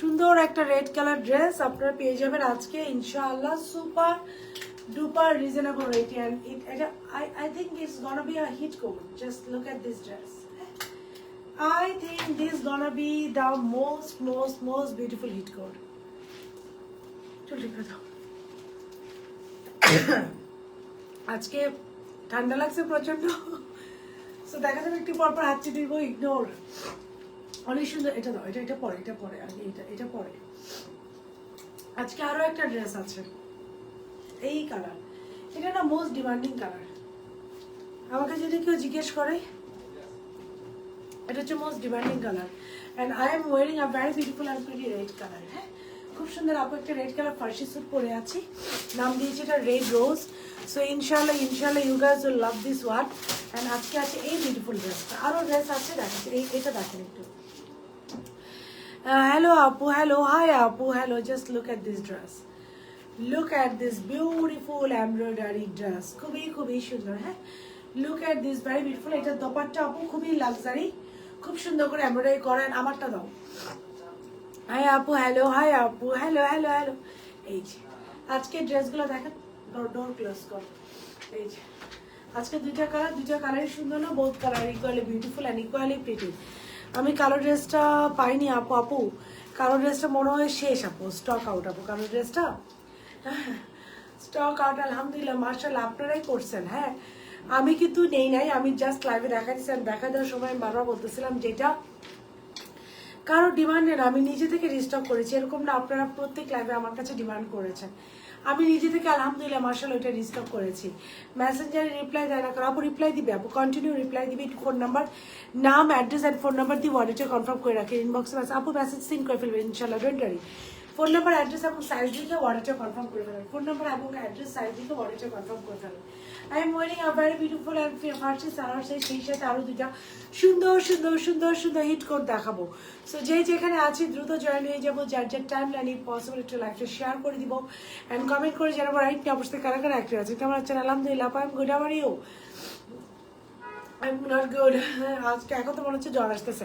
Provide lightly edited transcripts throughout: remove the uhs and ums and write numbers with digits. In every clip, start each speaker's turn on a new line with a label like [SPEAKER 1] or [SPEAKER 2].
[SPEAKER 1] সুন্দর একটা red colour dress আপনারা পেয়ে যাবেন আজকে ইনশাআল্লাহ super duper reasonable rate and এটা I think it's gonna be a hit coat. Just look at this dress. I think this is gonna be the most beautiful hit coat. আজকে ঠান্ডা লাগছে প্রচন্ড, সো দেখা যাবে একটু পর পর হাত চিপে দিব, ইগনোর। অনেক সুন্দর। এটা দাও, এটা পরে আগে এটা পরে। আজকে আরো একটা ড্রেস আছে এই কালার, এটা না মোস্ট ডিমান্ডিং কালার। আমাকে যদি কেউ জিজ্ঞেস করে এটা হচ্ছে most demanding colour and I am wiring a very beautiful and pretty red colour. হ্যাঁ, খুব সুন্দর। আপু একটা রেড কালার ফার্সি স্যুট পরে আছি, নাম দিয়েছি এটা রেড রোজ। সো ইনশাল্লাহ you guys will love this one. And আজকে আছে এই বিউটিফুল ড্রেসটা। আরও ড্রেস আছে, দেখাচ্ছি। এটা দেখেন একটু। Hello Apu, hello, hi Apu, hello. Just look at this dress. Look at this beautiful embroidery dress. খুবই সুন্দর। হ্যাঁ, look at this very beautiful. এটা দোপাট্টা আপু খুবই লাক্সারি, খুব সুন্দর করে এমব্রয়ডারি করেন। আমারটা দাও। হাই আপু, হ্যালো, হাই আপু, হ্যালো। এই যে আজকে ড্রেসগুলো দেখেন, ডোর ক্লোজ কর। এই যে আজকে দুইটা কালারই সুন্দর না? Both colour equally beautiful and equally pretty. আমি কালো ড্রেসটা পাইনি আপু। কালো ড্রেসটা মনে হয় শেষ আপু, স্টক আউট আপু। কালো ড্রেসটা স্টক আউট। আলহামদুলিল্লাহ, মার্শাল্লাহ, আপনারাই করছেন। হ্যাঁ, আমি কিন্তু নেই নাই, আমি জাস্ট লাইভে দেখাচ্ছিলাম। দেখা দেওয়ার সময় আমি বারবার বলতেছিলাম যেটা কারো ডিমান্ডে না, আমি নিজে থেকে রিস্টক করেছি। এরকম না আপনারা প্রত্যেক লাইভে আমার কাছে ডিমান্ড করেছেন, আমি নিজে থেকে আলহামদুলিল্লাহ মার্শাল্লাহ ওইটা রিস্টক করেছি। মেসেঞ্জারে রিপ্লাই দেয় না কারণ আপু রিপ্লাই দিবে, আপু কন্টিনিউ রিপ্লাই দিবে। একটু ফোন নাম্বার, নাম, অ্যাড্রেস অ্যান্ড ফোন নাম্বার দিয়ে ওয়ালেটে কনফার্ম করে রাখে। ইনবক্সে আপু মেসেজ সিন করে ফেলবেন ইনশাল্লাহ, don't worry. Phone number, address এবং সাইজ দিকে ওয়ালেটে কনফার্ম করে ফেলবেন। ফোন নাম্বার এবং অ্যাড্রেস সাইজ দিকে ওয়ালেটে কনফার্ম করে ফেলবেন। I am wiring a very beautiful and Farsi salwar set, সেই সাথে আরও দুইটা সুন্দর হিট কোড দেখাবো। সো যে যেখানে আছি দ্রুত জয়েন হয়ে যাবো। যার টাইম লাইন পসিবল একটু লাইভটা শেয়ার করে দিব অ্যান্ড কমেন্ট করে জানাবো রাইট নিয়ে অবশ্যই কারা অ্যাক্টিভ আছে। কেমন আছেন? আলহামদুলিল্লাহ, আই এম গুড। আবার ইউ? I'm not good. আজকে এখন তো মনে হচ্ছে জ্বর আসতেছে।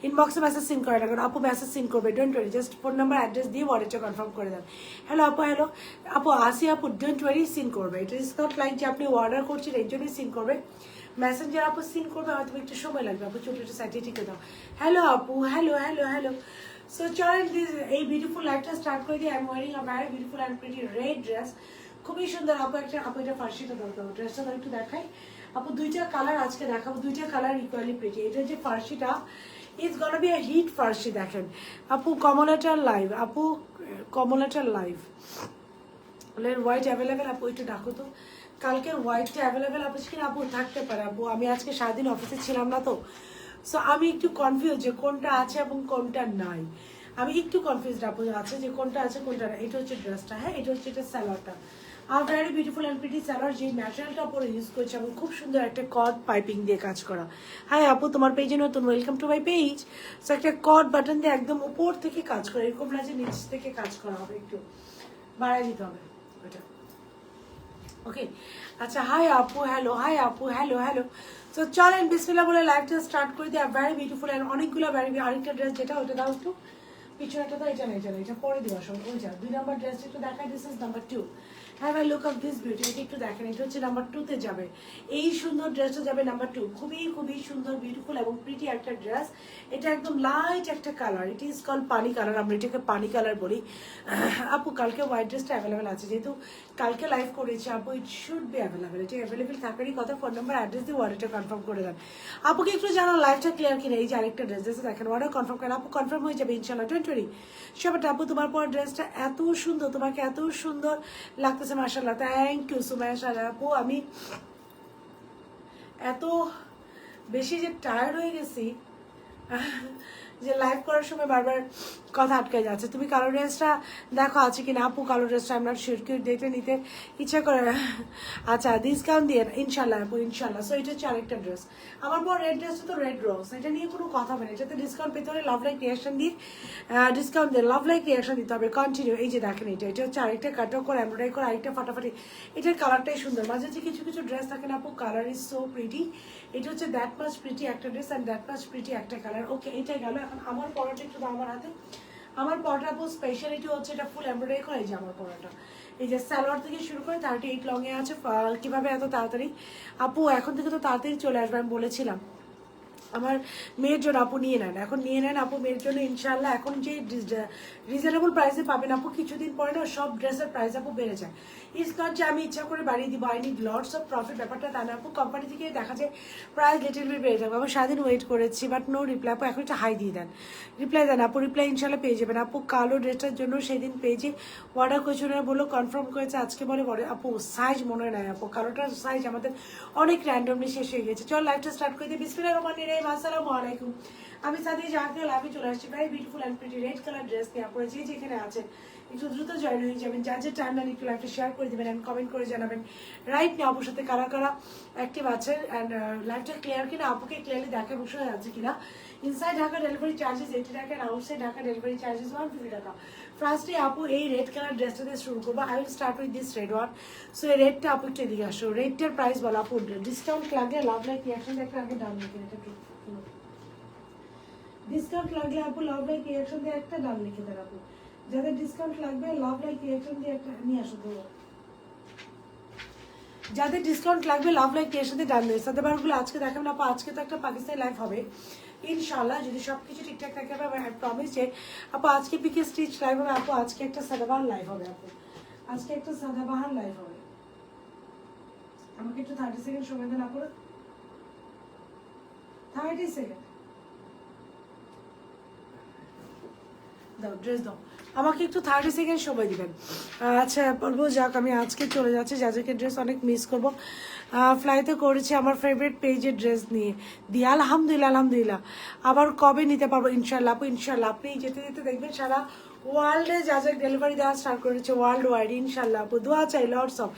[SPEAKER 1] ইনবক্সে মেসেজ সিন করে রাখুন আপু, মেসেজ সিন করবে, don't worry. Just phone number address দিয়ে ওয়ালেটে কনফার্ম করে দেন। হ্যালো আপু আসি আপু, ডোন্ট ওয়ারি, সিন করবে। ইট ইজ নট লাইক যে আপনি অর্ডার করছেন এই জন্যই সিন করবে। মেসেঞ্জার আপু সিন করবে, হয়তো একটু সময় লাগবে। আপু ছোটো একটু সাইডে টিকে দাও। হ্যালো আপু, হ্যালো। সো চলেন এই বিউটিফুল লাইফটা স্টার্ট করে দিই। I am wiring a very beautiful and pretty red dress, খুবই সুন্দর। আপু এটা ফার্সিটা দরকার, ড্রেসটা একটু দেখাই আপু। দুইটা কালার আজকে দেখাবো, দুইটা কালার ইকুয়ালি প্রিটি। এটা যে ফার্সিটা is gonna be a hit ফার্সি। দেখেন আপু, কমলাটার লাইভ, আপু কমলাটার লাইভ হোয়াইট অ্যাভেলেবেল আপু, একটু ডাকো তো। কালকে হোয়াইটটা অ্যাভেলেবেল আপু কিনা? আপু থাকতে পারে আপু, আমি আজকে সারাদিন অফিসে ছিলাম না তো, সো আমি একটু কনফিউজ যে কোনটা আছে এবং কোনটা নাই। আমি একটু কনফিউজড আপু আছে যে কোনটা আছে কোনটা নাই। এটা হচ্ছে ড্রেসটা, হ্যাঁ, এটা হচ্ছে এটা স্যালোয়ারটা। আর very beautiful and pretty salwar, যে ম্যাটেরিয়ালটা পরে ইউজ করছে এবং খুব সুন্দর একটা কট পাইপিং দিয়ে কাজ করা। হ্যাঁ আপু, তোমার পেজে নতুন, welcome to my page. So একটা কট বাটন দিয়ে একদম উপর থেকে কাজ করা, এরকম না যে নিচ থেকে কাজ করা হবে, একটু বাড়াই দিতে হবে ওইটা। ওকে, আচ্ছা, হাই আপু, হ্যালো, তো চলেন বিসমিল্লাহ বলে লাইভটা স্টার্ট করে দিই। ভেরি বিউটিফুল অ্যান্ড অনেকগুলো আরেকটা ড্রেস, যেটা ওটা দাও একটু পিছনেটা দাও। এটা পরে দেওয়া সব। ওই যা 2 নাম্বার ড্রেসটা একটু দেখাই। This is number 2। Have I look of this beauty, এটা একটু দেখেন। এটা হচ্ছে নাম্বার 2-তে যাবে, এই সুন্দর ড্রেসটা যাবে নাম্বার 2। খুবই সুন্দর বিউটিফুল এবং প্রিটি একটা ড্রেস। এটা একদম লাইট একটা কালার, ইট ইজ কল পানি কালার, আমরা এটাকে পানি কালার বলি। আপু কালকে হোয়াইট ড্রেসটা অ্যাভেলেবেল আছে, যেহেতু কালকে লাইভ করেছি আপু, ইট শুড বি অ্যাভেলেবেল। এটা অ্যাভেলেবেল থাকারই কথা। ফোন নাম্বার অ্যাড্রেস দিয়ে ওয়ার্ডটা কনফার্ম করে দেন। আপুকে একটু জানো লাইভটা ক্লিয়ার কিনা। এই যে আরেকটা ড্রেস দেখেন, ওয়ার্ডার কনফার্ম করেন আপু, কনফার্ম হয়ে যাবে ইনশাল্লাহ, ডোন্ট ওয়ারি। সবাই আপু তোমার পর ড্রেসটা এত সুন্দর, তোমাকে এত সুন্দর লাগতেছে, মাশাআল্লাহ, থ্যাংক ইউ সো মাচ। আপু আমি এত বেশি যে টায়ার্ড হয়ে গেছি যে লাইভ করার সময় বারবার কথা আটকে যাচ্ছে। তুমি কালো ড্রেসটা দেখো আছে কিনা আপু। কালো ড্রেসটা আমরা শিওর কেউ ডেটে নিতে ইচ্ছা করে। আচ্ছা, ডিসকাউন্ট দিয়ে ইনশাল্লাহ আপু, ইনশাল্লাহ। সো এটা হচ্ছে আরেকটা ড্রেস। আমার পর রেড ড্রেসটা তো রেড রোজ, এটা নিয়ে কোনো কথা হবে না। এটাতে ডিসকাউন্ট পেতে হলে লাভ লাইক রিয়াকশন দিয়ে ডিসকাউন্ট দিয়ে লাভ লাইক রিয়াকশন দিতে হবে কন্টিনিউ। এই যে দেখেন, এটা হচ্ছে আরেকটা কাটও করে এমব্রয়ডারি করে আরেকটা ফাটাফাটি। এটার কালারটাই সুন্দর। মাঝে যে কিছু ড্রেস থাকে না আপু, কালার ইজ সো প্রিটি। এটা হচ্ছে দ্যাট মাচ প্রিটি একটা dress and that much pretty একটা কালার। ওকে, এটাই গেল। এখন আমার পরাটা একটু দাও আমার হাতে। আমার পরাটা আপু স্পেশালিটি হচ্ছে এটা ফুল এমব্রয়ডারি করা, এই যে আমার পরাটা এই যে সালোয়ার থেকে শুরু করে 38 লংয়ে আছে। কিভাবে এত তাড়াতাড়ি আপু? এখন থেকে তো তাড়াতাড়ি চলে আসবে, আমি বলেছিলাম আমার মেয়ের জন্য আপু নিয়ে নেন, এখন নিয়ে নেন আপু মেয়ের জন্য ইনশাল্লাহ। এখন যে রিজনেবল প্রাইসে পাবেন আপু, কিছুদিন পরে না সব ড্রেসের প্রাইস আপু বেড়ে যায়। ইটস নট যে আমি ইচ্ছা করে বাড়িয়ে দিব, I need lots of profit, ব্যাপারটা তা না আপু। কোম্পানি থেকে দেখা যায় প্রাইস লিটল বিট বেড়ে যাবে। আমি সারাদিন ওয়েট করেছি বাট নো রিপ্লাই আপু। এখন একটা হাই দিয়ে দেন, রিপ্লাই দেন আপু, রিপ্লাই ইনশাল্লাহ পেয়ে যাবেন আপু। কালো ড্রেসটার জন্য সেদিন পেয়েছি অর্ডার করেছিল, বললো কনফার্ম করেছে আজকে, বলে আপু সাইজ মনে নাই আপু, কালোটার সাইজ আমাদের অনেক র্যান্ডমলি শেষ হয়ে গেছে। চল লাইভটা স্টার্ট করে দিই। বিসমিল্লাহির রহমানির রহিম, আসসালামু আলাইকুম। আমি সাথে জাহাকে লাভে চলে আসছি very beautiful and pretty red colour dress নিয়ে। আপনারা যে যেখানে আছেন একটু দ্রুত জয়েন হয়ে যাবেন, যা যে টাইম নেন একটু লাইভটা শেয়ার করে দেবেন অ্যান্ড কমেন্ট করে জানাবেন রাইট নিয়ে আপুর সাথে কারা কারা অ্যাক্টিভ আছেন অ্যান্ড লাইভটা ক্লিয়ার কিনা, আপুকে ক্লিয়ারলি দেখা বসে আছে কিনা। ইনসাইড ঢাকা ডেলিভারি চার্জেস 80 টাকা and outside Dhaka delivery charges 150 টাকা। ফার্স্টে আপু এই রেড কালার ড্রেসটা দিয়ে শুরু করবো। I will start with this red one. So এই রেডটা আপু একটু এদিকে আসো। রেডটার প্রাইস বলো আপু, ডিসকাউন্ট লাগলে লাভ লাইক রিয়াকশন একটা আগে ডান লিখে এটা ডিসকাউন্ট লাগলে আপু লাভ লাইক রিয়াকশন দিয়ে একটা ডান লিখে দেন আপু। যাদের ডিসকাউন্ট লাগবে লাভ লাইক রিয়াকশন দিয়ে একটা নিয়ে আসো তো। যাদের ডিসকাউন্ট লাগবে লাভ লাইক রিয়াকশন দিয়ে ডান দিয়ে সাথে বারগুলো আজকে দেখাবেন আপু। আজকে তো একটা পাকিস্তানি লাইভ হবে ইনশাল্লাহ, যদি সব কিছু ঠিকঠাক থাকে আমি প্রমিস যে আপু আজকে পিকে স্টিচ লাইভ হবে আপু। আজকে একটা সাদাবাহার লাইভ হবে আপু, আজকে একটা সাদাবাহার লাইভ হবে। আমাকে একটু 30 সেকেন্ড সময় দেন আপু, 30 সেকেন্ড দাও, ড্রেস দাও আমাকে একটু 30 সেকেন্ড সময় দিবেন। আচ্ছা বলবো যাক, আমি আজকে চলে যাচ্ছি যাদেরকে ড্রেস অনেক মিস করবো। ফ্লাইতে করেছি আমার ফেভারিট পেজের ড্রেস নিয়ে দিয়ে, আলহামদুলিল্লাহ আলহামদুলিল্লাহ। আবার কবে নিতে পারবো ইনশাল্লাহ আপু, ইনশাল্লাহ। আপনি যেতে যেতে দেখবেন সারা ওয়ার্ল্ডে যা যা ডেলিভারি দেওয়া স্টার্ট করেছে ওয়ার্ল্ড ওয়াইড ইনশাল্লাহ আপু। দোয়া চাই লটস অফ,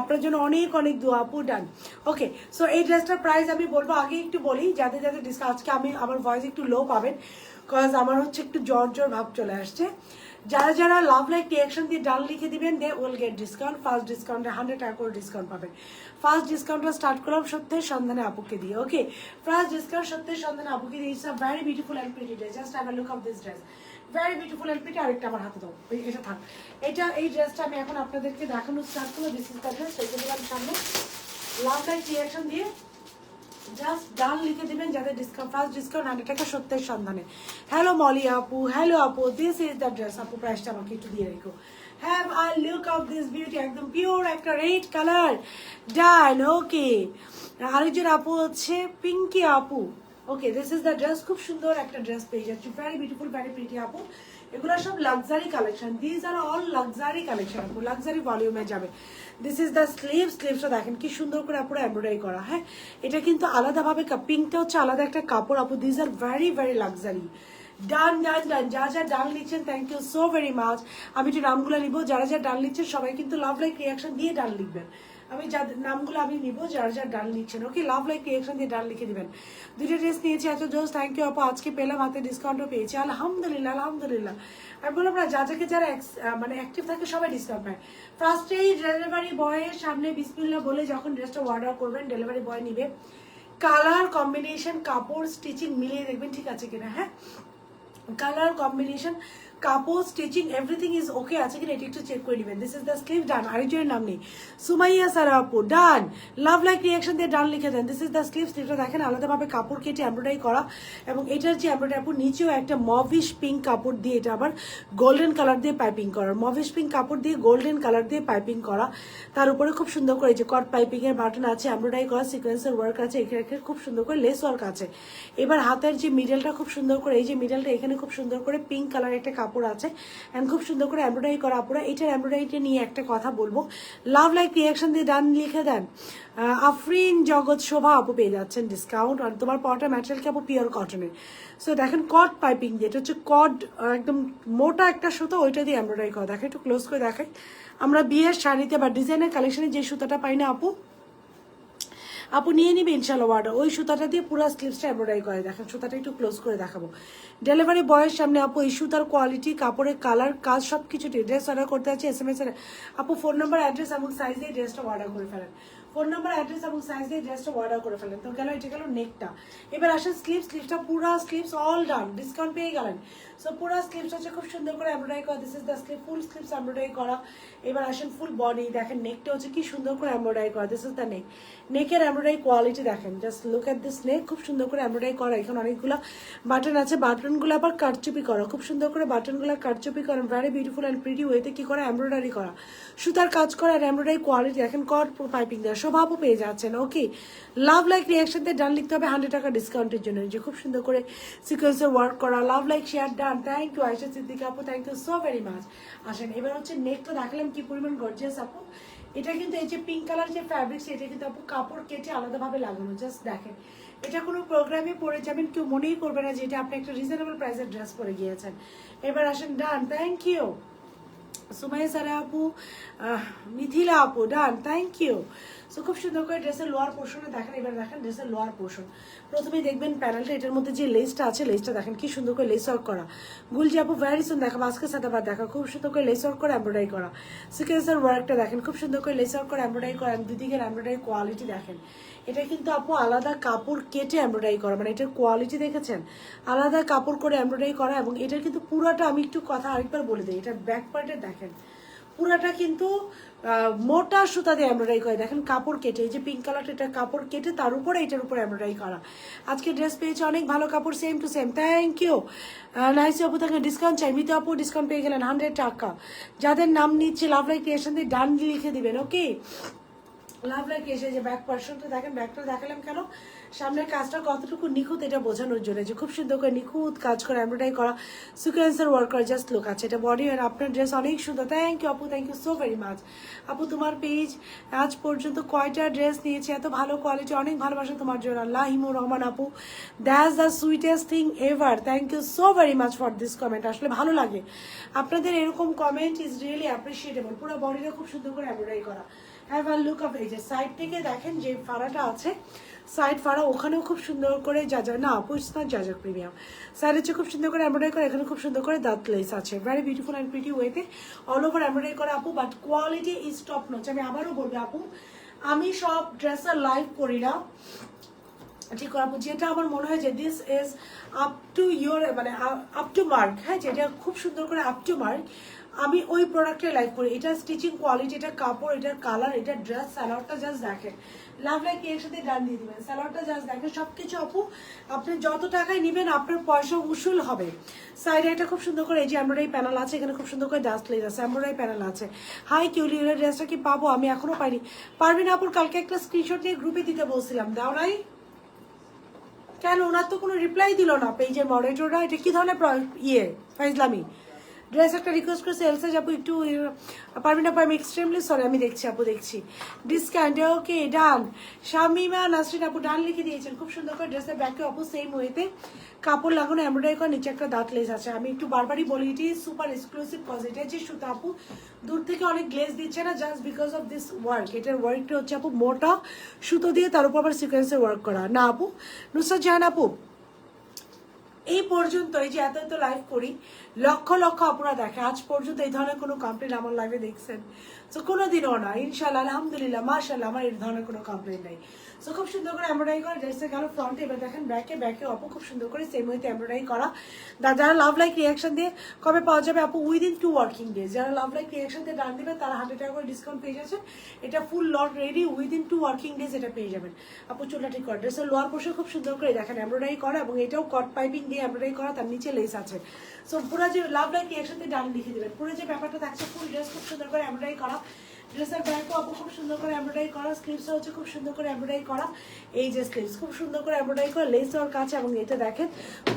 [SPEAKER 1] আপনার জন্য অনেক অনেক দোয়া আপু। ডান ওকে। সো এই ড্রেসটার প্রাইস আমি বলবো, আগে একটু বলি যাদের যাদের ডিসকাউন্ট, আজকে আমি আমার ভয়েস একটু লো পাবেন কজ আমার হচ্ছে একটু জ্বর জ্বর ভাব চলে আসছে। যারা যারা লাভ লাইক রিয়াকশন দিয়ে ডান লিখে দিবেন they will get discount. First ডিসকাউন্টে 100 টাকা করে ডিসকাউন্ট পাবেন। ফার্স্ট ডিসকাউন্টটা স্টার্ট করলাম সত্যের সন্ধানে আপুকে দিয়ে। ওকে, ফার্স্ট ডিসকাউন্ট সত্যের সন্ধানে আপুকে দিয়ে। It's a very beautiful and pretty dress, just have a look of this dress, very beautiful and pretty. আরেকটা আমার হাতে দাও, এটা থাক। এই ড্রেসটা আমি এখন আপনাদেরকে দেখানো স্টার্ট করবো। This is the dress. রেখে দিলাম সামনে লাভ লাইক রিয়াকশন দিয়ে জাস্ট ডান লিখে দিবেন যাদের ডিসকাউন্ট। ফার্স্ট ডিসকাউন্ট 100 টাকা সত্যের সন্ধানে। হ্যালো মলি আপু, হ্যালো আপু, দিস ইজ দ্য ড্রেস আপু। প্রাইসটা আমাকে একটু দিয়ে রেখো। Have I look of this beauty, একদম পিওর একটা রেড কালার। ডান ওকে। আরেকজন আপু হচ্ছে পিঙ্কি আপু। ওকে, দিস ইজ দ্য ড্রেস। খুব সুন্দর একটা ড্রেস পেয়ে যাচ্ছি, ভেরি বিউটিফুল ভেরি প্রিটি আপু। এগুলো সব luxury collection, this are all luxury collection আপু, লাক্সারি ভলিউমে যাবে। This is the sleeves. স্লিভসটা দেখেন কি সুন্দর করে আপুরা এমব্রয়ডারি করা। হ্যাঁ, এটা কিন্তু আলাদাভাবে পিঙ্কটা হচ্ছে আলাদা একটা কাপড় আপু। This are very very luxury. Done done done, যা যা ডান লিখছেন thank you so very much. আমি একটু নামগুলো নিব, যারা যা ডান লিখছেন সবাই কিন্তু লাভ লাইক রিয়াকশন দিয়ে ডান লিখবেন। আমি যাদের নামগুলো আমি নিব, যারা যা ডান লিখছেন ওকে, লাভ লাইক রিয়াকশন দিয়ে ডান লিখে দিবেন। দুইটা ড্রেস নিয়েছি, এত জোস, থ্যাংক ইউ আপু। আজকে পেলাম, হাতে ডিসকাউন্টও পেয়েছি, আলহামদুলিল্লাহ আলহামদুলিল্লাহ। আমি বললাম না, যাকে যারা মানে অ্যাক্টিভ থাকে সবাই ডিসকাউন্ট পায়। ফার্স্টেই ডেলিভারি বয়ের সামনে বিসমিল্লাহ বলে যখন ড্রেসটা অর্ডার করবেন ডেলিভারি বয় নিবে, কালার কম্বিনেশন কাপড় স্টিচিং মিলিয়ে দেখবেন ঠিক আছে কিনা। হ্যাঁ, কালার কম্বিনেশন কাপড় স্টিচিং এভরিথিং ইজ ওকে আছে কিনা, এটি একটু চেক করে নেবেন। This is the sleeve. Done. আরেকজনের নাম নেই, সুমাইয়া সারা আপু। ডান, লাভ লাইক রিয়াকশন দিয়ে ডান লিখে দেন। This is the sleeve. স্লিভটা দেখেন আলাদাভাবে কাপড় কেটে এমব্রয়ডারি করা, এবং এটার যে এমব্রয়ডারি আপু নিচেও একটা মভিশ পিঙ্ক কাপড় দিয়ে, এটা আবার গোল্ডেন কালার দিয়ে পাইপিং করা, মভিশ পিঙ্ক কাপড় দিয়ে গোল্ডেন কালার দিয়ে পাইপিং করা। তার উপরে খুব সুন্দর করে যে কট পাইপিং এর বাটন আছে, এমব্রয়ডারি করা সিকোয়েন্সের ওয়ার্ক আছে, এখানে খুব সুন্দর করে লেস ওয়ার্ক আছে। এবার হাতের যে মিডলটা খুব সুন্দর করে, এই যে মিডলটা এখানে খুব সুন্দর করে পিঙ্ক কালার একটা কাপড় আছে এন্ড খুব সুন্দর করে এমব্রয়ডারি করা আপুরা। এটার এমব্রয়ডারিটা নিয়ে একটা কথা বলবো, লাভ লাইক রিয়াকশন দিয়ে ডান লিখে দেন। আফরিন জগৎ শোভা আপু পেয়ে যাচ্ছেন ডিসকাউন্ট। আর তোমার পটা ম্যাটেরিয়াল কি আপু পিওর কটনের। সো দেখেন কট পাইপিং দিয়ে, এটা হচ্ছে কট একদম মোটা একটা সুতো, ওইটা দিয়ে এমব্রয়ডারি করা। দেখেন একটু ক্লোজ করে দেখাই। আমরা বিয়ের শাড়িতে বা ডিজাইনের কালেকশনে যে সুতাটা পাই না আপু, আপু নিয়ে নিবে ইনশাল্লাহ অর্ডার। ওই সুতাটা দিয়ে পুরো স্লিভসটা এমব্রয়ডারি করে। দেখেন সুতাটা একটু ক্লোজ করে দেখাবো। ডেলিভারি বয়ের সামনে আপু এই সুতার কোয়ালিটি, কাপড়ের কালার, কাজ সব কিছু ড্রেস অর্ডার করতে আছে SMS এর আপু ফোন নাম্বার অ্যাড্রেস এবং সাইজ দিয়ে ড্রেসটা অর্ডার করে ফেলেন। ফোন নাম্বার, অ্যাড্রেস এবং সাইজ দিয়ে ড্রেসটা অর্ডার করে ফেলেন। তো গেল, এটা গেল নেকটা। এবার আসেন স্লিভসটা পুরো স্লিভস অল ডান, ডিসকাউন্ট পেয়ে গেলেন। সো পুরো স্লিভস হচ্ছে খুব সুন্দর করে এমব্রয়ডারি করা, this is the sleeve, full sleeves embroidery করা। এবার আসেন ফুল বডি, দেখেন নেকটা হচ্ছে কি সুন্দর করে এমব্রয়ডারি করা, দিস ইজ দ্য নেক। নেকের এমব্রয়ডারি কোয়ালিটি দেখেন, জাস্ট লুক এট দিস নেক, খুব সুন্দর করে এমব্রয়ডারি করা। এখানে অনেকগুলো বাটন আছে, বাটনগুলো আবার কাটচুপি করা, খুব সুন্দর করে বাটনগুলো কাটচুপি করা, ভেরি বিউটিফুল অ্যান্ড প্রিটি ওয়েতে কি করা, এমব্রয়ডারি করা, সুতার কাজ করা। আর এমব্রয়ডারি কোয়ালিটি দেখেন, কট পাইপিং দেওয়া, সব আপু পেয়ে যাচ্ছেন। ওকে, লাভ লাইক রিয়াকশন দিয়ে ডান লিখতে হবে 100 টাকা ডিসকাউন্টের জন্য। যে খুব সুন্দর করে সিকোয়েন্সের ওয়ার্ক করা, love like share done. Thank you Ayesha Siddika আপু, thank you so very much. আসেন এবার হচ্ছে নেকটা দেখালাম কি পরিমাণ গর্জিয়াস আপু। এটা কিন্তু এই যে পিঙ্ক কালার যে ফ্যাব্রিক্স, এটা কিন্তু আপু কাপড় কেটে আলাদাভাবে লাগানো, জাস্ট দেখেন। এটা কোনো প্রোগ্রামে পরে যাবেন, কেউ মনেই করবে না যে এটা আপনি একটা রিজনেবল প্রাইসের ড্রেস পরে গিয়েছেন। এবার আসেন ডান, থ্যাংক ইউ সুমাইয়া সারা আপু, মিথিলা আপু, ডান, থ্যাংক ইউ। সো খুব সুন্দর করে ড্রেসের লোয়ার পোর্শনে দেখেন। এবার দেখেন ড্রেসের লোয়ার পোর্শন, প্রথমে দেখবেন প্যানেলটা, এটার মধ্যে যে লেসটা আছে, লেসটা দেখেন কি সুন্দর করে লেস ওয়ার্ক করা। গুলজি আপু ভ্যারি সুন্দর দেখা, আজকে সাথে বাদ দেখা, খুব সুন্দর করে লেস ওয়ার্ক করে এমব্রয়ডারি করা। সিকোয়েন্সের ওয়ার্কটা দেখেন, খুব সুন্দর করে লেস ওয়ার্ক করে এমব্রয়ডারি করা। দুদিকের এমব্রয়ডারি কোয়ালিটি দেখেন, এটা কিন্তু আপু আলাদা কাপড় কেটে এমব্রয়ডারি করা, মানে এটার কোয়ালিটি দেখেছেন, আলাদা কাপড় করে এমব্রয়ডারি করা। এবং এটার কিন্তু পুরোটা, আমি একটু কথা আরেকবার বলে দিই, এটার ব্যাক পার্টে দেখেন পুরাটা কিন্তু মোটা সুতা দিয়ে এমব্রয়ডারি করে, দেখেন কাপড় কেটে, এই যে পিঙ্ক কালারটা, এটা কাপড় কেটে তার উপরে এটার উপর এমব্রয়ডারি করা। আজকে ড্রেস পেয়েছে অনেক ভালো কাপড়, same to same, thank you. Naisi আপু তাকে ডিসকাউন্ট চাই, মিতু আপু ডিসকাউন্ট পেয়ে গেলেন 100 টাকা। যাদের নাম নিচ্ছে লাভ লাইক ক্রিয়েশন দিয়ে ডান লিখে দিবেন। ওকে, লাভ লাইক এসে যে ব্যাক পার্সনটা দেখেন, ব্যাকটা দেখালাম কেন, সামনের কাজটা কতটুকু নিখুঁত এটা বোঝানোর জন্য, যে খুব সুন্দর করে নিখুঁত কাজ করে এমব্রয়ডারি করা, সিকোয়েন্সের ওয়ার্ক করা, জাস্ট লুক আছে এটা বডি। আর আপনার ড্রেস অনেক সুন্দর, থ্যাংক ইউ আপু, thank you so very much. আপু তোমার পেজ আজ পর্যন্ত কয়টা ড্রেস নিয়েছে, এত ভালো কোয়ালিটি, অনেক ভালোবাসা তোমার জন্য। আল্লাহ হিমুর রহমান আপু, that's the sweetest thing ever, thank you so very much for this comment. আসলে ভালো লাগে আপনাদের এরকম কমেন্ট, ইজ রিয়েলি অ্যাপ্রিসিয়েটেবল। পুরো বডিটা খুব সুন্দর করে এমব্রয়ডারি করা। হ্যাভ আ লুক অফ, এই যে সাইড থেকে দেখেন যে ফাড়াটা আছে, সাইড ফাড়া, ওখানেও খুব সুন্দর করে যা না আপু, ইটস নট যা প্রিমিয়াম, সাইড হচ্ছে খুব সুন্দর করে এমব্রয়ডারি করে, এখানে খুব সুন্দর করে দাঁত লেস আছে, ভেরি বিউটিফুল অ্যান্ড প্রিটি ওয়েতে অল ওভার এমব্রয়ডারি করা আপু। But quality is top notch. আমি আবারও বলবো আপু, আমি সব ড্রেসের লাইভ করি না, ঠিক আপু, যেটা আমার মনে হয় যে this is up to your, মানে আপ টু মার্ক, হ্যাঁ, যেটা খুব সুন্দর করে আপ টু মার্ক, আমি ওই প্রোডাক্টে লাইক করি। এটা স্টিচিং কোয়ালিটি, এটা কাপড়, এটার কালার, এটা ড্রেস, স্যালোয়ারটা জাস্ট দেখেন, লাভ লাইক এর সাথে ডান দিয়ে দিবেন, স্যালোয়ারটা জাস্ট দেখেন, সবকিছু আপু আপনি যত টাকায় নেবেন আপনার পয়সা উসুল হবে। সাইডে এটা খুব সুন্দর করে এই যে এমব্রয়ডারি প্যানেল আছে, এখানে খুব সুন্দর করে ডাস্ট লেস আছে, এমব্রয়ডারি প্যানেল আছে। হাই কিউলি, এর ড্রেসটা কি পাবো? আমি এখনো পাইনি। পারবিন আপুর কালকে একটা স্ক্রিনশট নিয়ে গ্রুপে দিতে বলছিলাম, দাও নাই কেন? ওনার তো কোনো রিপ্লাই দিল না পেজের মডারেটররা। এটা কি ধরনের ফাইজলামি? ড্রেস একটা রিকোয়েস্ট করেছে এলসা আপু, একটু পারবেন আপু, আমি এক্সট্রিমলি সরি, আমি দেখছি আপু, দেখছি ডিসকাউন্ট। ওকে ডান। শামিমা নাসরিন আপু ডান লিখে দিয়েছেন, খুব সুন্দর করে ড্রেসের ব্যাকে আপু সেম ওয়েতে কাপড় লাগানো এমব্রয়ডারি করে, নিচে একটা দাঁত লেস আছে। আমি একটু বারবারই বলি, এটি সুপার এক্সক্লুসিভ কজ, এটা যে সুতা আপু দূর থেকে অনেক গ্লেজ দিচ্ছে না, just because of this work. এটার ওয়ার্কটা হচ্ছে আপু মোটা সুতো দিয়ে তার উপর আবার সিকোয়েন্সের ওয়ার্ক করা না আপু। নুসরাত জাহান আপু, এই পর্যন্ত এই যে এত লাইভ করি, লক্ষ লক্ষ আপনারা দেখে, আজ পর্যন্ত এই ধরনের কোনো কমপ্লেন আমার লাইভে দেখছেন? তো কোনোদিনও না, ইনশাল্লাহ আলহামদুলিল্লাহ মাশাল্লাহ, আমার এই ধরনের কোনো কমপ্লেন নেই। সো খুব সুন্দর করে এমব্রয়ডারি করা ড্রেসে গেল ফ্রন্টে। এবার দেখেন ব্যাকে আপু খুব সুন্দর করে সেম ওয়েতে এমব্রয়ডারি করা। যারা লাভ লাইক রিয়াকশন দিয়ে কবে পাওয়া যাবে আপু? Within 2 working days. যারা লাভ লাইক রিয়াকশন দিয়ে ডান দিবে তারা 100 টাকা করে ডিসকাউন্ট পেয়ে যাচ্ছেন। এটা ফুল লট রেডি, উইদিন 2 ওয়ার্কিং ডেজ এটা পেয়ে যাবেন আপু। চুলটা ঠিক করা, ড্রেসের লোয়ার পোর্শন খুব সুন্দর করে দেখেন এমব্রয়ডারি করা, এবং এটাও কট পাইপিং দিয়ে এমব্রয়ডারি করা, তার নিচে লেস আছে। সো পুরো যে লাভ লাইক রিয়াকশন দিয়ে ডান লিখে দেবেন, পুরো যে ব্যাপারটা থাকছে ফুল ড্রেস খুব সুন্দর করে এমব্রয়ডারি করা। ড্রেসের ব্যাকও আপু খুব সুন্দর করে এমব্রয়ডারি করা, স্লিভসও হচ্ছে খুব সুন্দর করে এমব্রয়ডারি করা। এই যে স্লিভস খুব সুন্দর করে এমব্রয়ডারি করা, লেস ওর কাছে, এবং এটা দেখেন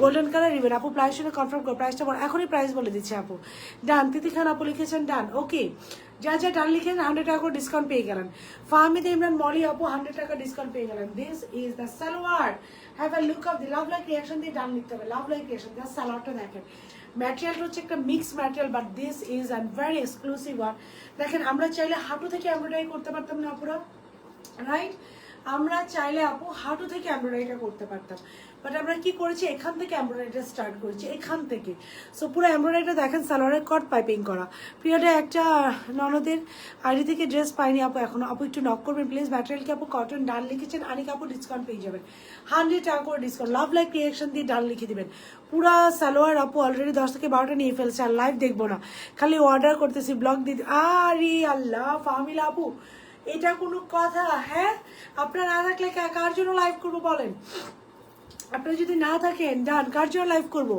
[SPEAKER 1] গোল্ডেন কালার রিবেন। আপু প্রাইস শুনে কনফার্ম করো, প্রাইসটা এখনই প্রাইস বলে দিচ্ছি আপু। ডান, তিথি খান আপু লিখেছেন ডান। ওকে, যা ডান লিখেন 100 টাকা করে ডিসকাউন্ট পেয়ে গেলেন। ফাহমিদ ইমরান মলি আপু 100 টাকা ডিসকাউন্ট পেয়ে গেলেন। This is the salwar, have a look of the love like reaction দিয়ে ডান লিখতে হবে, লাভ লাইক রিয়াকশন। জাস্ট সালোয়ারটা দেখেন, ম্যাটেরিয়ালটা হচ্ছে একটা mix material, but this is a very exclusive one. দেখেন আমরা চাইলে হাঁটু থেকে এমব্রয়ডারি করতে পারতাম না পুরো, রাইট? আমরা চাইলে আপু হাঁটু থেকে এমব্রয়ডারিটা করতে পারতাম, বাট আমরা কি করেছি, এখান থেকে এমব্রয়ডারিটা স্টার্ট করেছি, এখান থেকে। সো পুরো এমব্রয়ডারিটা দেখেন, সালোয়ারের কট পাইপিং করা। পিরিয়ডে একটা ননদের আইডি থেকে ড্রেস পাইনি আপু এখনো, আপু একটু নক করবেন প্লিজ। ম্যাটেরিয়াল কি আপু কটন, ডান লিখেছেন, আনিক আপু ডিসকাউন্ট পেয়ে যাবেন 100 টাকা করে ডিসকাউন্ট। লাভ লাইক রিয়েকশন দিয়ে ডান লিখে দিবেন। পুরা সালোয়ার আপু অলরেডি 10 থেকে 12টা নিয়ে ফেলছে, আর লাইভ দেখবো না, খালি অর্ডার করতেছি, ব্লগ দিদি। আরে আল্লাহ ফাহমিলা আপু, এটা কোনো কথা? হ্যাঁ, আপনারা না থাকলে কার জন্য লাইভ করবো বলেন? আপনারা যদি না থাকেন, ডান, কার জন্য লাইভ করবো?